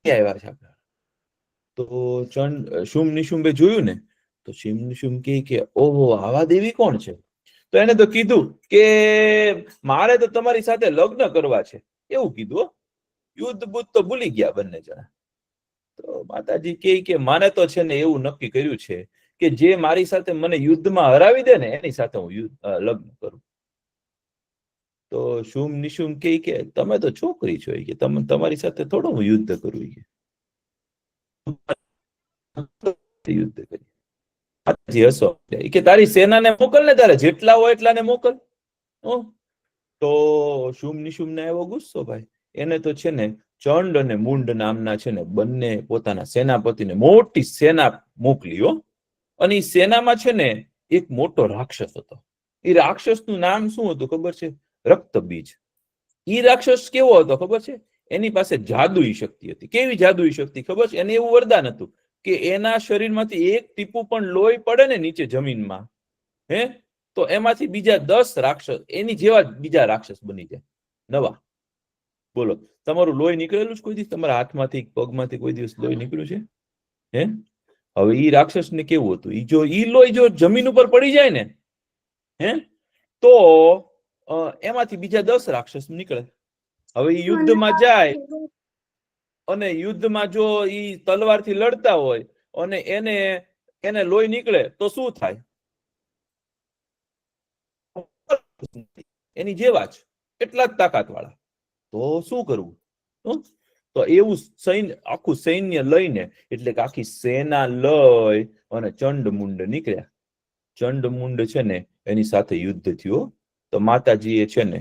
આવ્યા છે આપણા. તો ચંડ શુમ નિશુંબે જોયું ને તો શુમ નિશુંબ કે ઓહો આવા દેવી કોણ છે? તો એને તો કીધું કે મારે તો તમારી સાથે લગ્ન કરવા છે એવું કીધું. યુદ્ધ બુદ્ધ તો ભૂલી ગયા બંને જણા. તો માતાજી કે માને તો છે ને એવું નક્કી કર્યું છે કે જે મારી સાથે મને યુદ્ધમાં હરાવી દે ને એની સાથે હું લગ્ન કરું. તો શુમ નિશુમ કે તમે તો છોકરી છો કે તમારી સાથે થોડો હું યુદ્ધ કરું યુદ્ધ કરી હસો કે તારી સેનાને મોકલ ને તારે જેટલા હોય એટલાને મોકલ. તો શુમ નિશુમ ને એવો ગુસ્સો ભાઈ. એને તો છે ને ચંડ અને મુંડ નામના છે ને બંને પોતાના સેનાપતિને મોટી સેના મોકલી. અને એ સેનામાં છે ને એક મોટો રાક્ષસ હતો. એ રાક્ષસનું નામ શું હતું ખબર છે? રક્તબીજ. એ રાક્ષસ કેવો હતો ખબર છે? એની પાસે જાદુઈ શક્તિ હતી. કેવી જાદુઈ શક્તિ ખબર છે? એને એવું વરદાન હતું કે એના શરીરમાંથી એક ટીપું પણ લોહી પડે ને નીચે જમીનમાં તો એમાંથી બીજા 10 રાક્ષસ એની જેવા બીજા રાક્ષસ બની જાય નવા. બોલો તમારું લોહી નીકળેલું છે કોઈ દિવસ? તમારા હાથમાંથી પગમાંથી કોઈ દિવસ લોહી નીકળ્યું છે? હવે ઈ રાક્ષસ ને કેવું હતું? ઈ લોહી જો જમીન ઉપર પડી જાય ને તો એમાંથી બીજા 10 રાક્ષસ નીકળે. હવે ઈ યુદ્ધમાં જાય અને યુદ્ધમાં જો ઈ તલવારથી લડતા હોય અને એને લોહી નીકળે તો શું થાય? એની જેવા જ એટલા જ તાકાત વાળા. તો શું કરવું? તો એવું આખું સૈન્ય લઈને એટલે કે આખી સેના લઈ અને ચંડમુંડ નીકળ્યા. ચંડમુંડ છે ને એની સાથે યુદ્ધ થયું. તો માતાજીએ છે ને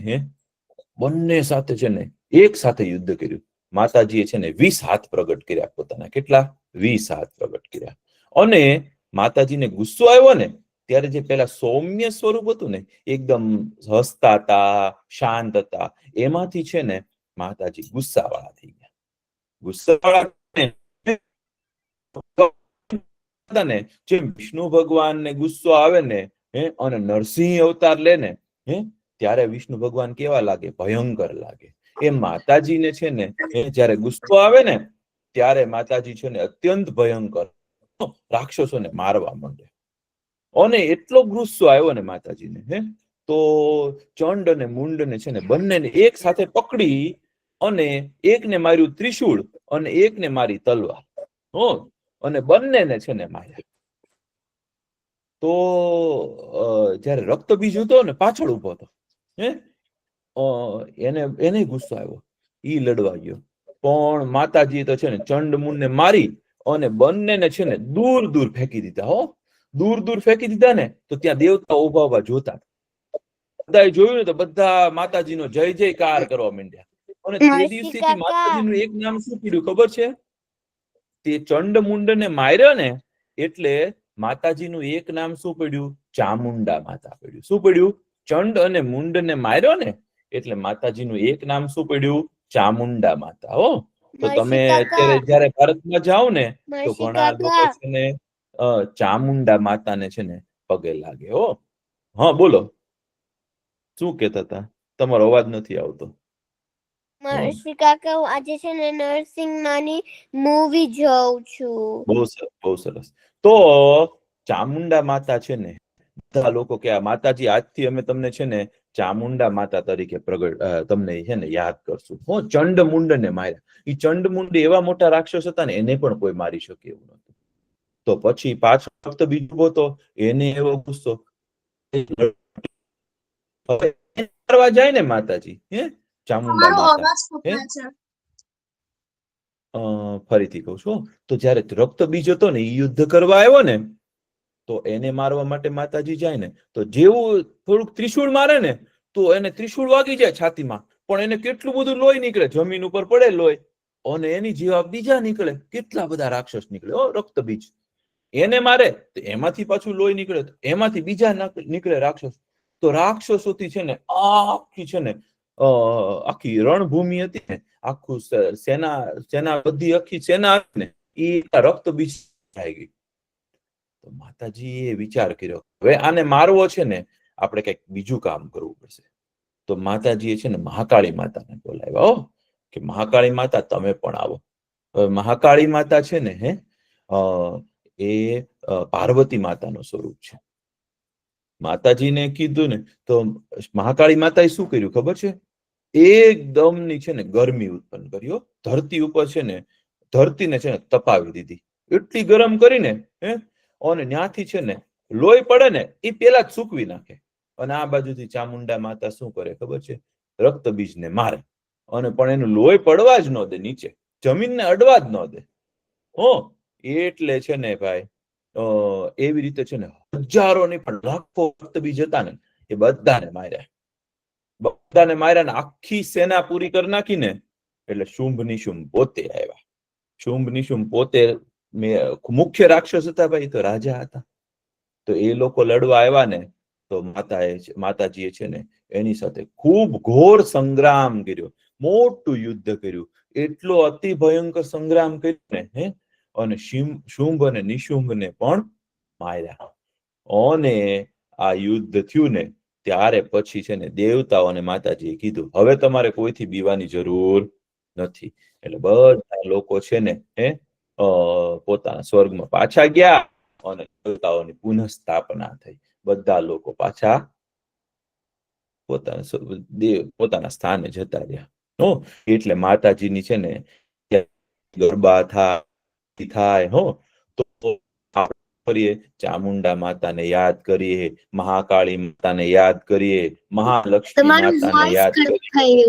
બંને સાથે છે ને એક સાથે યુદ્ધ કર્યું. માતાજીએ છે ને 20 હાથ પ્રગટ કર્યા પોતાના. કેટલા? 20 હાથ પ્રગટ કર્યા. અને માતાજીને ગુસ્સો આવ્યો ને ત્યારે જે પેલા સૌમ્ય સ્વરૂપ હતું ને એકદમ હસતા હતા, શાંત હતા, એમાંથી છે ને માતાજી ગુસ્સાવાળા થઈ ગયા. ગુસ્સાવાળા ને જેમ વિષ્ણુ ભગવાનને ગુસ્સો આવે ને અને નરસિંહ અવતાર લે ને ત્યારે વિષ્ણુ ભગવાન કેવા લાગે? ભયંકર લાગે. એ માતાજીને છે ને જયારે ગુસ્સો આવે ને ત્યારે માતાજી છે ને અત્યંત ભયંકર રાક્ષસોને મારવા માંડે. અને એટલો ગુસ્સો આવ્યો ને માતાજીને તો ચંડ અને મુંડ ને છે ને બંનેને એક સાથે પકડી અને એકને માર્યું ત્રિશૂળ અને એકને મારી તલવાર. અને બંનેને છે ને માર્યા. તો જયારે રક્તબીજ હતો ને પાછળ ઉભો હતો એને ગુસ્સો આવ્યો. ઈ લડવા ગયો પણ માતાજી તો છે ને ચંડ ને મારી અને બંનેને છે ને દૂર દૂર ફેંકી દીધા. દૂર દૂર ફેંકી દીધા ને તો ત્યાં દેવતા ઉભા ઉભા જોતા. બધાએ જોયું ને તો બધા માતાજીનો જય જયકાર કરવા માંડ્યા. અને તે દિવસથી માતાજીનું એક નામ શું પડ્યું ખબર છે? તે ચંડ ને માર્યો ને એટલે માતાજીનું એક નામ શું પડ્યું? ચામુંડા માતા પડ્યું. શું પડ્યું? ચંડ અને મુંડ ને માર્યો ને એટલે માતાજીનું એક નામ શું પડ્યું? ચામુંડા માતા. તો તમે અત્યારે જયારે ભારતમાં જાઓ ને તો ઘણા લોકો છે ને ચામુંડા માતાને છે ને પગે લાગે. હા બોલો શું કહેતા હતા? તમારો અવાજ નથી આવતો.
મર્ષી કાકા હું આજે છે ને નર્સિંગ નાની મૂવી જોઉં છું.
બહુ સરસ બહુ સરસ. તો ચામુંડા માતા છે ને બધા લોકો કે આ માતાજી આજથી અમે તમને છે ને ચામુંડા માતા તરીકે તમને છે ને યાદ કરશું. ચંડમુંડ ને માર્યા. એ ચંડમુંડ એવા મોટા રાક્ષસ હતા ને એને પણ કોઈ મારી શકે એવું નતું. તો પછી પાછો ફક્ત બીજો હતો એને એવો ગુસ્સો કરવા જાય ને માતાજી ચામુંડા માતા ફરીથી કહું છું. તો જયારે રક્તબીજ હતો ને એ યુદ્ધ કરવા આવ્યો ને તો એને મારવા માટે માતાજી જાય ને તો જેવું થોડુંક ત્રિશૂળ મારે ને તો એને ત્રિશૂળ વાગી જાય છાતીમાં પણ એને કેટલું બધું લોહી નીકળે. જમીન ઉપર પડે લોહી અને એની જેવા બીજા નીકળે. કેટલા બધા રાક્ષસ નીકળે. રક્તબીજ એને મારે તો એમાંથી પાછું લોહી નીકળે. એમાંથી બીજા નીકળે રાક્ષસ. તો રાક્ષસોથી છે ને આખી છે ને આખી રણભૂમિ હતી ને આખું સેના બધી આખી સેના હતી ને એ રક્તબીજ થઈ ગઈ. તો માતાજી એ વિચાર કર્યો હવે આને મારવો છે ને આપણે કઈક બીજું કામ કરવું પડશે. તો માતાજીએ છે ને મહાકાળી માતાને બોલાવ્યા. કે મહાકાળી માતા તમે પણ આવો. હવે મહાકાળી માતા છે ને એ પાર્વતી માતાનું સ્વરૂપ છે. માતાજીને કીધું ને તો મહાકાળી માતાએ શું કર્યું ખબર છે? એકદમની છે ને ગરમી ઉત્પન્ન કર્યો ધરતી ઉપર છે ને, ધરતીને છે ને તપાવી દીધી, એટલી ગરમ કરીને અને ત્યાંથી છે ને લોહી પડે ને એ પેલા જ સૂકવી નાખે. અને આ બાજુથી ચામુંડા માતા શું કરે ખબર છે? રક્તબીજને મારે અને પણ એનું લોહી પડવા જ ન દે, નીચે જમીનને અડવા જ ન દે. એટલે છે ને ભાઈ એવી રીતે છે ને હજારો ની પણ લાખો રક્તબીજ હતા ને એ બધાને માર્યા ને આખી સેના પૂરી કરી નાખીને એટલે શુંભ નિશુંભ પોતે આવ્યા. શુંભ નિશુંભ પોતે મુખ્ય રાક્ષસ હતા ભાઈ, તો રાજા હતા. તો એ લોકો લડવા આવ્યા ને તો માતાજીએ છે ને એની સાથે ખૂબ ઘોર સંગ્રામ કર્યો, મોટું યુદ્ધ કર્યું, એટલો અતિ ભયંકર સંગ્રામ કર્યો ને અને શુંભ અને નિશુંભને પણ માર્યા. અને આ યુદ્ધ થયું ને ત્યારે પછી છે ને દેવતાઓ અને માતાજીએ કીધું હવે તમારે કોઈથી બીવાની જરૂર નથી. એટલે બધા લોકો છે ને પોતાના સ્વર્ગમાં પાછા ગયા અને દેવતાઓની પુનઃ સ્થાપના થઈ. બધા લોકો પાછા પોતાના સ્થાને જતા રહ્યા. એટલે માતાજીની છે ને ગરબા થાય તો કરીએ, ચામુંડા માતાને યાદ કરીએ, મહાકાળી માતાને યાદ કરીએ, મહાલક્ષ્મી માતાને યાદ કરીએ.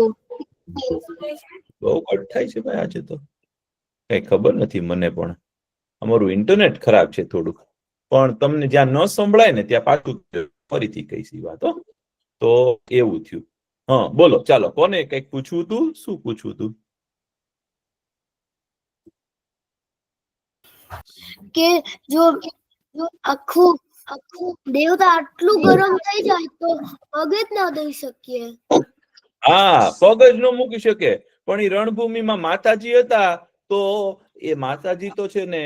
બહુ કટ થાય છે ભાઈ આજે તો, કઈ ખબર નથી મને પણ. અમારું ઇન્ટરનેટ ખરાબ છે થોડુંક, પણ તમને જ્યાં ન સંભળાય ને ત્યાં પાછું ફરીથી કહીશ વાતો. તો એવું થયું. બોલો, ચાલો, કોને કઈક પૂછવું તું? શું પૂછવું તું?
કે જો આખું દેવતા આટલું ગરમ થઈ જાય તો પગ જ ના દઈ શકીએ.
હા, પગ જ ન મૂકી શકે. પણ એ રણભૂમિમાં માતાજી હતા તો એ માતાજી તો છે ને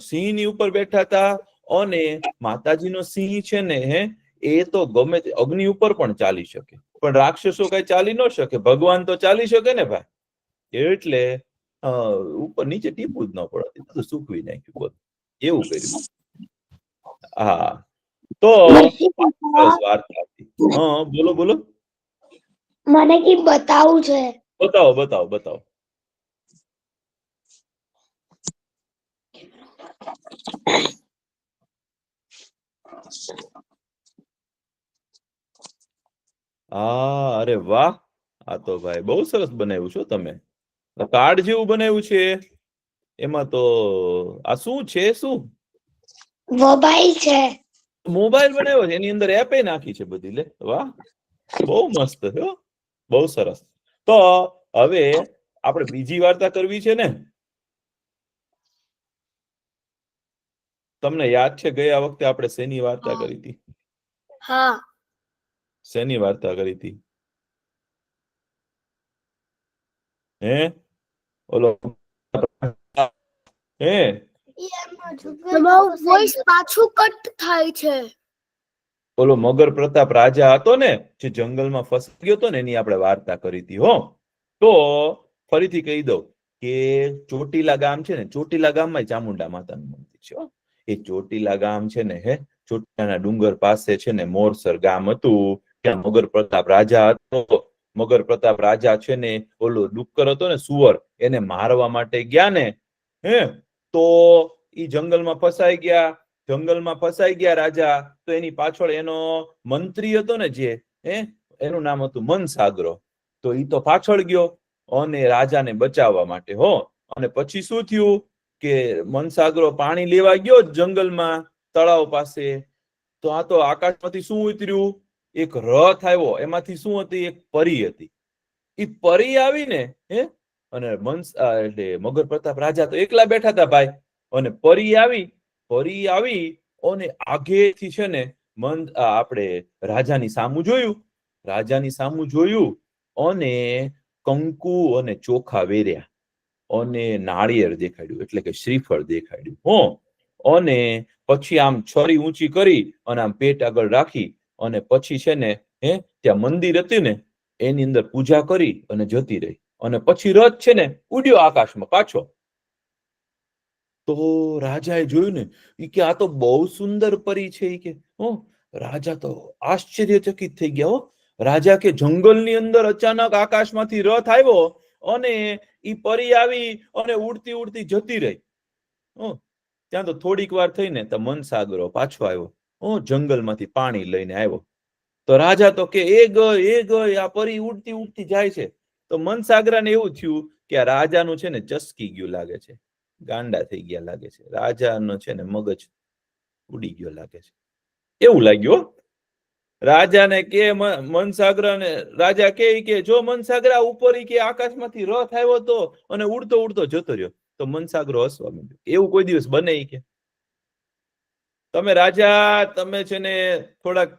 સિંહ ની ઉપર બેઠા હતા. અને માતાજીનો સિંહ છે ને એ તો ગમે તે અગ્નિ ઉપર પણ ચાલી શકે, પણ રાક્ષસો કઈ ચાલી ન શકે. ભગવાન તો ચાલી શકે ને ભાઈ. એટલે ઉપર નીચે ટીપું જ ન પડે, બધું સૂકવી નાખ્યું, બોલ એવું કર્યું. હા, તો વાર્તા હતી. બોલો બોલો.
મને કી બતાવું છે.
બતાવો. અરે વાહ, આ તો ભાઈ બહુ સરસ બનાવ્યું છો તમે. કાર્ડ જેવું બનાવ્યું છે. એમાં તો આ શું છે? શું
મોબાઈલ છે?
મોબાઈલ બનાવ્યો છે, એની અંદર એપ નાખી છે બધી. લે વાહ, બહુ મસ્ત છે, બહુ સરસ. તો હવે આપણે બીજી વાર્તા કરવી છે ને? તમને યાદ છે ગયા વખતે આપણે શેની વાર્તા કરી હતી?
હા.
શેની વાર્તા કરી હતી? ઓલો
તમારું વોઇસ પાછું કટ થાય છે.
ઓલો મગર પ્રતાપ રાજા હતો ને, જે જંગલમાં ફસાઈ ગયો હતો ને, એની આપણે વાર્તા કરી હતી. તો ફરીથી કહી દઉં કે ચોટીલા ગામ છે ને, ચોટીલા ગામમાં ચામુંડા માતાનું મંદિર છે. એ ચોટીલા ગામ છે ને ચોટીલાના ડુંગર પાસે છે ને મોરસર ગામ હતું. ત્યાં મગર પ્રતાપ રાજા હતો. મગર પ્રતાપ રાજા છે ને ઓલો ડુક્કર હતો ને, સુવર, એને મારવા માટે ગયા ને તો ઈ જંગલમાં ફસાઈ ગયા રાજા. તો એની પાછળ એનો મંત્રી હતો ને, જે એનું નામ હતું મનસાગરો. તો ઈ તો પાછળ ગયો અને રાજાને બચાવવા માટે. અને પછી શું થયું કે મનસાગરો પાણી લેવા ગયો જંગલમાં, તળાવ પાસે. તો આ તો આકાશમાંથી શું ઉતર્યું? એક રથ આવ્યો. એમાંથી શું હતી? એક પરી હતી. એ પરી આવીને અને એટલે મગર પ્રતાપ રાજા તો એકલા બેઠા હતા ભાઈ. અને પરી આવી અને આગેથી છે ને આપણે રાજાની સામું જોયું અને કંકુ અને ચોખા વેર્યા અને નાળિયેર દેખાડ્યું, એટલે કે શ્રીફળ દેખાડ્યું. અને પછી આમ છરી ઊંચી કરી અને આમ પેટ આગળ રાખી અને પછી છે ને ત્યાં મંદિર હતું ને, એની અંદર પૂજા કરી અને જતી રહી. અને પછી રથ છે ને ઉડ્યો આકાશમાં પાછો. તો રાજાએ જોયું ને, ઈ કે આ તો બહુ સુંદર પરી છે. ઈ કે રાજા તો આશ્ચર્યચકિત થઈ ગયા. રાજા કે જંગલની અંદર અચાનક આકાશમાંથી રથ આવ્યો અને ઈ પરી આવી અને ઉડતી ઉડતી જતી રહી. ત્યાં તો થોડીક વાર થઈને તો મનસાગરો પાછો આવ્યો, જંગલમાંથી પાણી લઈને આવ્યો. તો રાજા તો કે એ ગઈ આ પરી ઉડતી ઉડતી જાય છે. તો મનસાગરાને એવું થયું કે આ રાજાનું છે ને ચસકી ગયું લાગે છે, ગાંડા થઈ ગયા લાગે છે, રાજાનો છે ને મગજ ઉડી ગયો લાગે છે, એવું લાગ્યું. રાજાને કે મનસાગરાને રાજા કે જો મનસાગરા ઉપર કે આકાશમાંથી રથ આવ્યો તો અને ઉડતો ઉડતો જતો રહ્યો. તો મનસાગરો હસવા માંડ્યો. એવું કોઈ દિવસ બને? કે તમે રાજા તમે છે ને થોડાક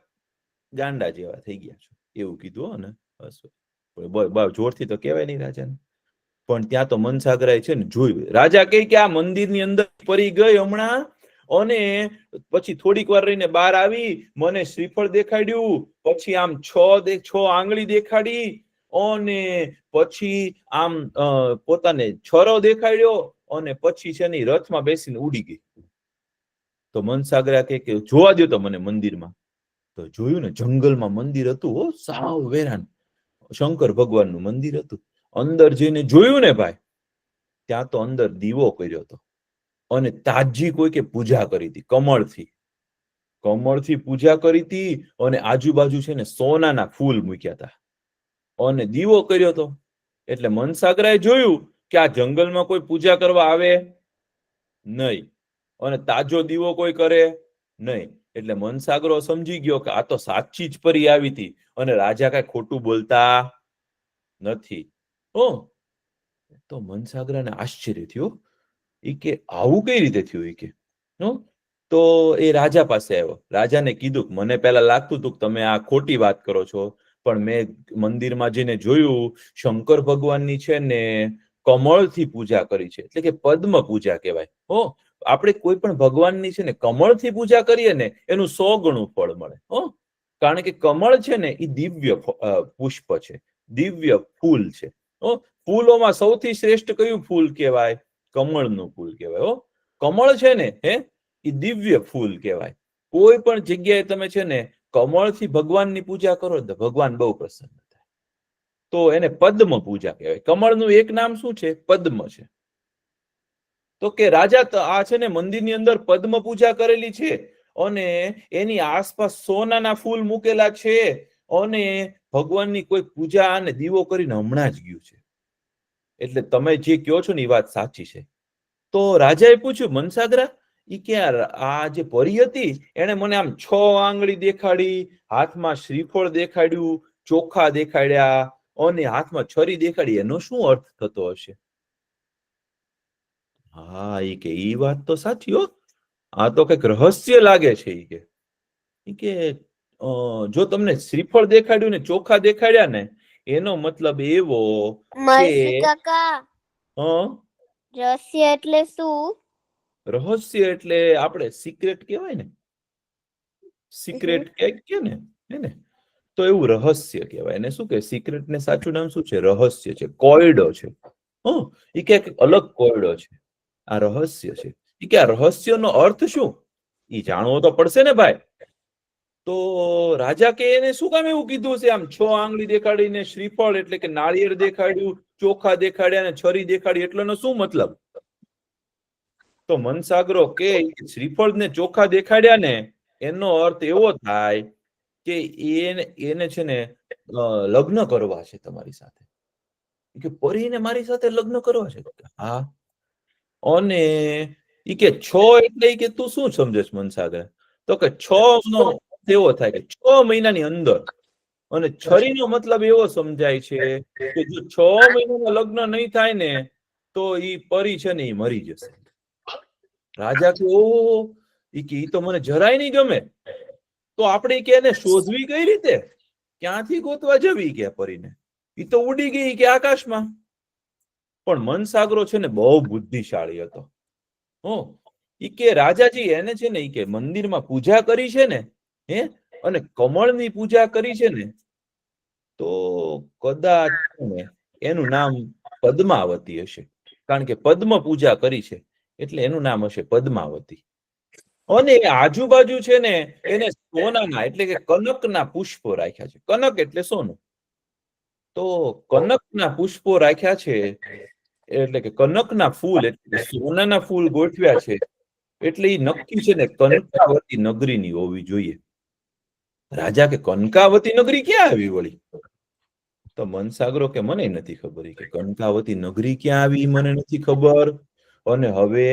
ગાંડા જેવા થઈ ગયા છો, એવું કીધું. ને હસવા જોરથી તો કહેવાય નહીં રાજાને. પણ ત્યાં તો મનસાગરાએ છે ને જોયું. રાજા કે આ મંદિરની અંદર પરી ગઈ હમણાં, અને પછી થોડીક વાર રહીને બહાર આવી, મને શ્રીફળ દેખાડ્યું, પછી આમ છ આંગળી દેખાડી, અને પછી આમ પોતાને છરો દેખાડ્યો, અને પછી છે ને રથમાં બેસીને ઉડી ગઈ. તો મનસાગરા કે જોવા દો તો મને મંદિરમાં. તો જોયું ને જંગલમાં મંદિર હતું, સાવ વેરાન, શંકર ભગવાનનું મંદિર હતું. અંદર જઈને જોયું ને ભાઈ, ત્યાં તો અંદર દીવો કર્યો હતો અને તાજી કોઈ કે પૂજા કરી હતી. કમળથી પૂજા કરી હતી, અને આજુબાજુ છે ને સોનાના ફૂલ મૂક્યા હતા અને દીવો કર્યો હતો. એટલે મનસાગરાએ જોયું કે આ જંગલમાં કોઈ પૂજા કરવા આવે નહીં, અને તાજો દીવો કોઈ કરે નહીં. એટલે મનસાગરો સમજી ગયો કે આ તો સાચી જ પરી આવી હતી, અને રાજા કઈ ખોટું બોલતા નથી. તો મનસાગરાને આશ્ચર્ય થયું. ઈ કે આવું કઈ રીતે થયું? ઈ કે તો એ રાજા પાસે આવ્યો. રાજાને કીધું કે મને પહેલા લાગતું હતું કે તમે આ ખોટી વાત કરો છો, પણ મેં મંદિરમાં જઈને જોયું, શંકર ભગવાનની છે ને કમળથી પૂજા કરી છે, એટલે કે પદ્મ પૂજા કહેવાય. આપણે કોઈ પણ ભગવાનની છે ને કમળથી પૂજા કરીએ ને એનું 100 ગણું ફળ મળે. કારણ કે કમળ છે ને એ દિવ્ય પુષ્પ છે, દિવ્ય ફૂલ છે. ફૂલોમાં સૌથી શ્રેષ્ઠ કયું ફૂલ કહેવાય? કમળનું ફૂલ કહેવાય. કમળ છે ને એ દિવ્ય ફૂલ કહેવાય. કોઈ પણ જગ્યાએ તમે છે ને કમળથી ભગવાનની પૂજા કરો તો ભગવાન બહુ પ્રસન્ન થાય. તો એને પદ્મ પૂજા કહેવાય. કમળનું એક નામ શું છે? પદ્મ છે. તો કે રાજા આ છે ને મંદિરની અંદર પદ્મ પૂજા કરેલી છે, અને એની આસપાસ સોનાના ફૂલ મૂકેલા છે, અને ભગવાનની કોઈ પૂજા અને દીવો કરીને હમણાં જ ગયું છે. એટલે તમે જે કહો છો ને એ વાત સાચી છે. તો રાજાએ પૂછ્યું, મનસાગરા, ઈ કે આ જે પરી હતી એને મને આમ 6 આંગળી દેખાડી, હાથમાં શ્રીફળ દેખાડ્યું, ચોખા દેખાડ્યા, અને હાથમાં છરી દેખાડી, એનો શું અર્થ થતો હશે? હા, ઈ કે ઈ વાત તો સાચી હો, આ તો કઈક રહસ્ય લાગે છે. ઈ કે જો તમને શ્રીફળ દેખાડ્યું ને ચોખા દેખાડ્યા ને, એનો મતલબ એવો
મહર્ષિ કાકા, રહસ્ય એટલે શું?
રહસ્ય એટલે આપણે સિક્રેટ કહેવાય ને, સિક્રેટ કે ને, તો એવું રહસ્ય કહેવાય. એને શું કે સિક્રેટ ને સાચું નામ શું છે? રહસ્ય છે, કોયડો છે. ઈ કે અલગ કોયડો છે, આ રહસ્ય છે. ઈ કે આ રહસ્યનો અર્થ શું? ઈ જાણવો તો પડશે ને ભાઈ. તો રાજા કે એને શું કામ એવું કીધું છે? આમ 6 આંગળી દેખાડીને શ્રીફળ એટલે કે નાળિયેર દેખાડ્યું, ચોખા દેખાડ્યા અને છરી દેખાડી, એટલે એનો શું મતલબ? તો મનસાગરો કે શ્રીફળ ને ચોખા દેખાડ્યા ને એનો અર્થ એવો થાય કે એને છે ને લગ્ન કરવા છે તમારી સાથે, કે પરીને મારી સાથે લગ્ન કરવા છે. હા. અને ઈ કે 6 એટલે કે તું શું સમજે મનસાગર? તો કે 6 નો એવો થાય કે 6 મહિનાની અંદર, અને છરીનો મતલબ એવો સમજાય છે કે જો 6 મહિનામાં લગ્ન નહીં થાય ને તો ઈ પરી છે ને ઈ મરી જશે. રાજા કે ઓ, ઈ તો મને જરાય નહીં ગમે. તો આપણે કે એને શોધવી કઈ રીતે? ક્યાંથી ગોતવા જવી કે પરીને? ઈ તો ઉડી ગઈ કે આકાશમાં. પણ મનસાગરો છે ને બહુ બુદ્ધિશાળી હતો. ઈ કે રાજાજી એને છે ને ઈ કે મંદિરમાં પૂજા કરી છે ને, અને કમળની પૂજા કરી છે ને, તો કદાચ એનું નામ પદ્માવતી હશે, કારણ કે પદ્મ પૂજા કરી છે એટલે એનું નામ હશે પદ્માવતી. અને આજુબાજુ છે ને એને સોનાના એટલે કે કનકના પુષ્પો રાખ્યા છે. કનક એટલે સોનું. તો કનકના પુષ્પો રાખ્યા છે એટલે કે કનકના ફૂલ એટલે સોનાના ફૂલ ગોઠવ્યા છે એટલે એ નક્કી છે ને કનકાવતી નગરીની હોવી જોઈએ. રાજા કે કનકાવતી નગરી ક્યાં આવી વળી? તો મનસાગરો કે મને નથી ખબર, કે કનકાવતી નગરી ક્યાં આવી મને નથી ખબર, અને હવે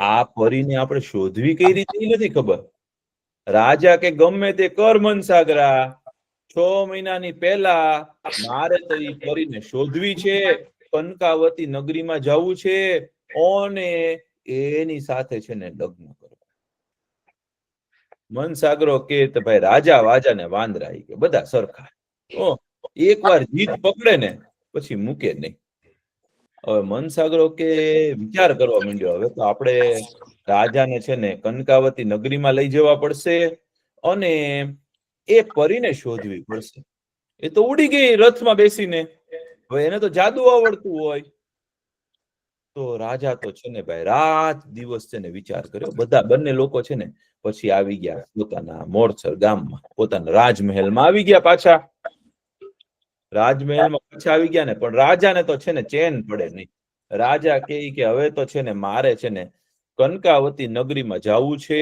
આ પરીને આપણે શોધવી કઈ રીતે નથી ખબર. રાજા કે ગમે તે કર મનસાગરા, 6 મહિનાની પહેલા મારે તો એ પરીને શોધવી છે, કનકાવતી નગરીમાં જવું છે અને એની સાથે છે ને લગ્ન કરવા. મનસાગરો કે તો ભાઈ રાજા વાજા ને વાંદરા કે બધા સરખા. એકવાર જીત પકડે ને પછી મૂકે નહીં. હવે મનસાગરો કે વિચાર કરવા માંડ્યો, હવે તો આપણે રાજાને છે ને કનકાવતી નગરીમાં લઈ જવા પડશે અને એ પરીને શોધવી પડશે. એ તો ઉડી ગઈ રથમાં બેસીને, હવે એને તો જાદુ આવડતું હોય. તો રાજા તો છે ને ભાઈ રાત દિવસ છે ને વિચાર કર્યો. બંને લોકો છે ને પછી આવી ગયા પોતાના મોરસર ગામમાં, પોતાના રાજમહેલમાં આવી ગયા પાછા. રાજમહેલમાં પાછા આવી ગયા ને પણ રાજાને તો છે ને ચેન પડે નહીં. રાજા કે હવે તો છે ને મારે છે ને કનકાવતી નગરીમાં જવું છે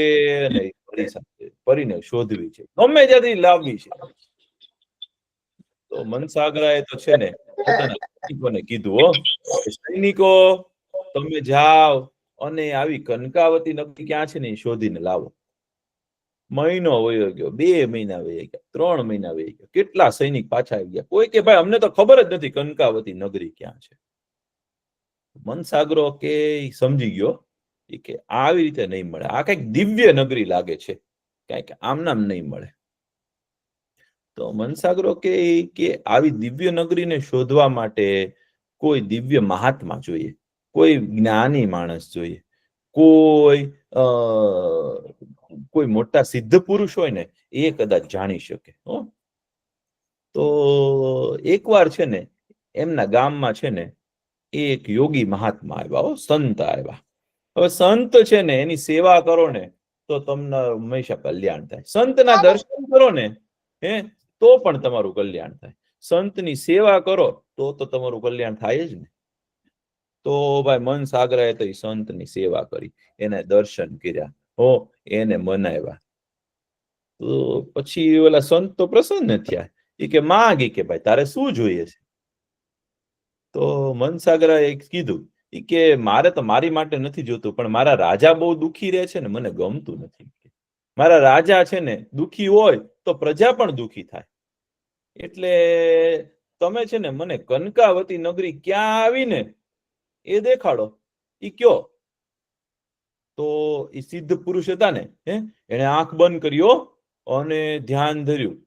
અને પરી સાથે પરીને શોધવી છે, ગમે ત્યાંથી લાવવી છે. તો મનસાગરાએ તો છે ને પોતાના સૈનિકોને કીધું, સૈનિકો તમે જાઓ અને આવી કનકાવતી નગરી ક્યાં છે ને એ શોધીને લાવો. મહિનો વયો ગયો, 2 મહિના વહી ગયા, 3 મહિના વહી ગયા, કેટલા સૈનિક પાછા આવી ગયા. કોઈ કે ભાઈ અમને તો ખબર જ નથી કનકાવતી નગરી ક્યાં છે. મનસાગરો કે સમજી ગયો કે આવી રીતે નહીં મળે, આ કઈક દિવ્ય નગરી લાગે છે, કઈક આમ નામ નહીં મળે. તો મનસાગરો કે આવી દિવ્ય નગરીને શોધવા માટે કોઈ દિવ્ય મહાત્મા જોઈએ, કોઈ જ્ઞાની માણસ જોઈએ, કોઈ મોટા સિદ્ધ પુરુષ હોય ને એ કદાચ જાણી શકે. તો એકવાર છે ને એમના ગામમાં છે ને એક યોગી મહાત્મા આવ્યા, સંત આવ્યા. હવે સંત છે ને એની સેવા કરો ને તો તમને હંમેશા કલ્યાણ થાય. સંતના દર્શન કરો ને તો પણ તમારું કલ્યાણ થાય. સંતની સેવા કરો તો તમારું કલ્યાણ થાય જ ને. તો ભાઈ મનસાગરાએ તો એ સંતની સેવા કરી, એને દર્શન કર્યા, એને મનાવ્યા. તો પછી ઓલા સંત તો પ્રસન્ન થયા. એ કે માગી કે ભાઈ તારે શું જોઈએ છે? તો મનસાગરાએ કીધું કે મારે તો મારી માટે નથી જોતું, પણ મારા રાજા બહુ દુખી રહે છે ને મને ગમતું નથી. મારા રાજા છે ને દુખી હોય તો પ્રજા પણ દુખી થાય, એટલે તમે છે ને મને કનકાવતી નગરી ક્યાં આવી ને એ દેખાડો. ઈ કયો? તો એ સિદ્ધ પુરુષ હતા ને એને આંખ બંધ કર્યો અને ધ્યાન ધર્યું.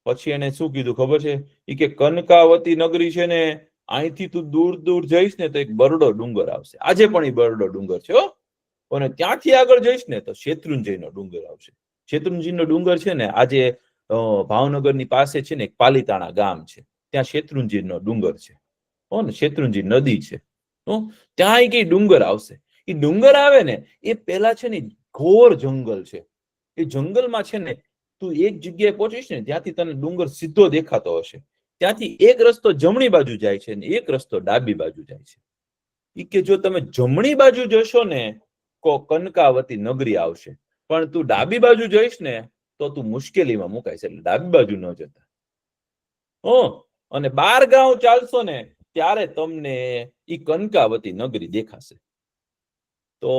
પછી એને શું કીધું ખબર છે? ઈ કે કનકાવતી નગરી છે ને અહીંથી તું દૂર દૂર જઈશ ને તો એક બરડો ડુંગર આવશે. આજે પણ એ બરડો ડુંગર છે. અને ત્યાંથી આગળ જઈશ ને તો શેત્રુંજયનો ડુંગર આવશે. શેત્રુંજયનો ડુંગર છે ને આજે ભાવનગરની પાસે છે ને એક પાલીતાણા ગામ છે, ત્યાં શેત્રુંજયનો ડુંગર છે. ને શેત્રુંજય નદી છે, ત્યાં કઈ ડુંગર આવશે. એ ડુંગર આવે ને એ પેલા છે ને ઘોર જંગલ છે. એ જંગલમાં છે ને તું એક જગ્યાએ પહોંચીશ ને ત્યાંથી તને ડુંગર સીધો દેખાતો હશે. ત્યાંથી એક રસ્તો જમણી બાજુ જાય છે ને એક રસ્તો ડાબી બાજુ જાય છે. ઈ કે જો તમે જમણી બાજુ જશો ને તો કનકાવતી નગરી આવશે, પણ તું ડાબી બાજુ જઈશ ને તો તું મુશ્કેલીમાં મુકાઈશ, એટલે ડાબી બાજુ ન જતા. અને 12 ગાંવ ચાલશો ને ત્યારે તમને ઈ કનકાવતી નગરી દેખાશે. તો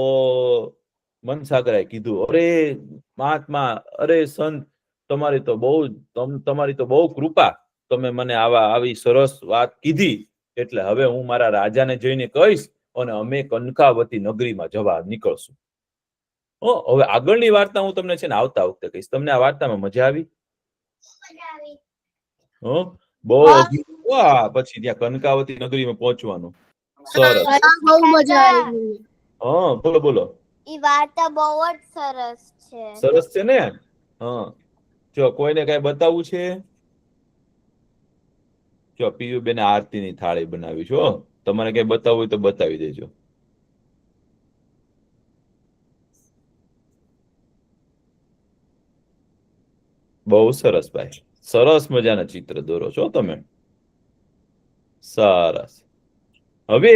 મનસાગરાએ કીધું, અરે મહાત્મા, અરે સંત, તમારી તો બહુ કૃપા, તમે મને આવી સરસ વાત કીધી, એટલે હવે હું મારા રાજાને જઈને કહીશ અને અમે કનકાવતી નગરીમાં જવા નીકળશું. હવે આગળની વાર્તા હું તમને છે ને આવતા વખતે કહીશ. તમને આ વાર્તામાં મજા આવી? બહુ પછી ત્યાં કનકાવતી નગરીમાં પહોંચવાનું સરસ.
બહુ મજા આવી.
બોલો બોલો.
ઈ વાર્તા બહુ જ સરસ છે.
સરસ છે ને? જો કોઈને કઈ બતાવવું છે? જો પીયુબેને આરતીની થાળી બનાવી છે. હો, તમારે કઈ બતાવવું હોય તો બતાવી દેજો. બહુ સરસ ભાઈ, સરસ મજાના ચિત્ર દોરો છો તમે. સરસ. હવે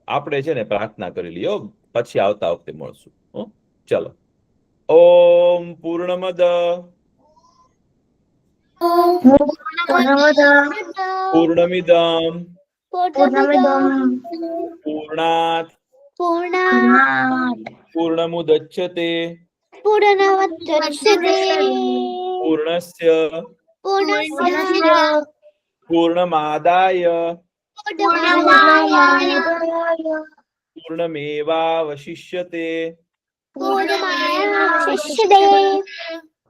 આપણે છે ને પ્રાર્થના કરી લઈએ. પછી આવતા વખતે મળશું. ચલો. ઓમ પૂર્ણમદ પૂર્ણમિદમ પૂર્ણાત પૂર્ણમુદચ્યતે પૂર્ણસ્ય પૂર્ણમાદાય પૂર્ણમેવાવશિષ્યતે.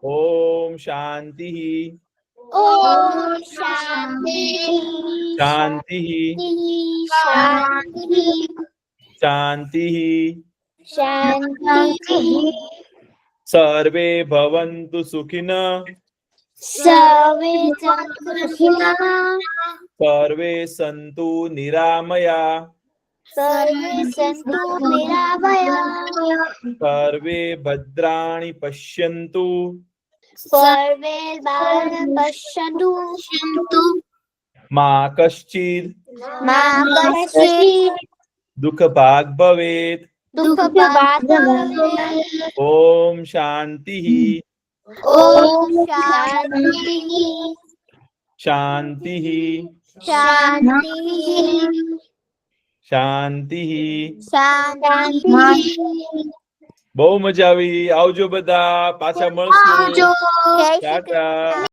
ઓમ શાંતિ શાંતિ શાંતિ. સર્વે ભવન્તુ સુખિનઃ સર્વે સંતુ નિરામયા સર્વે ભદ્રાણિ પશ્યન્તુ મા કશ્ચિદ દુઃખ ભાગ ભવેત. ઓમ શાંતિ શાંતિ શાંતિ. બહુ મજા આવી. આવજો બધા, પાછા મળશું. ટાટા.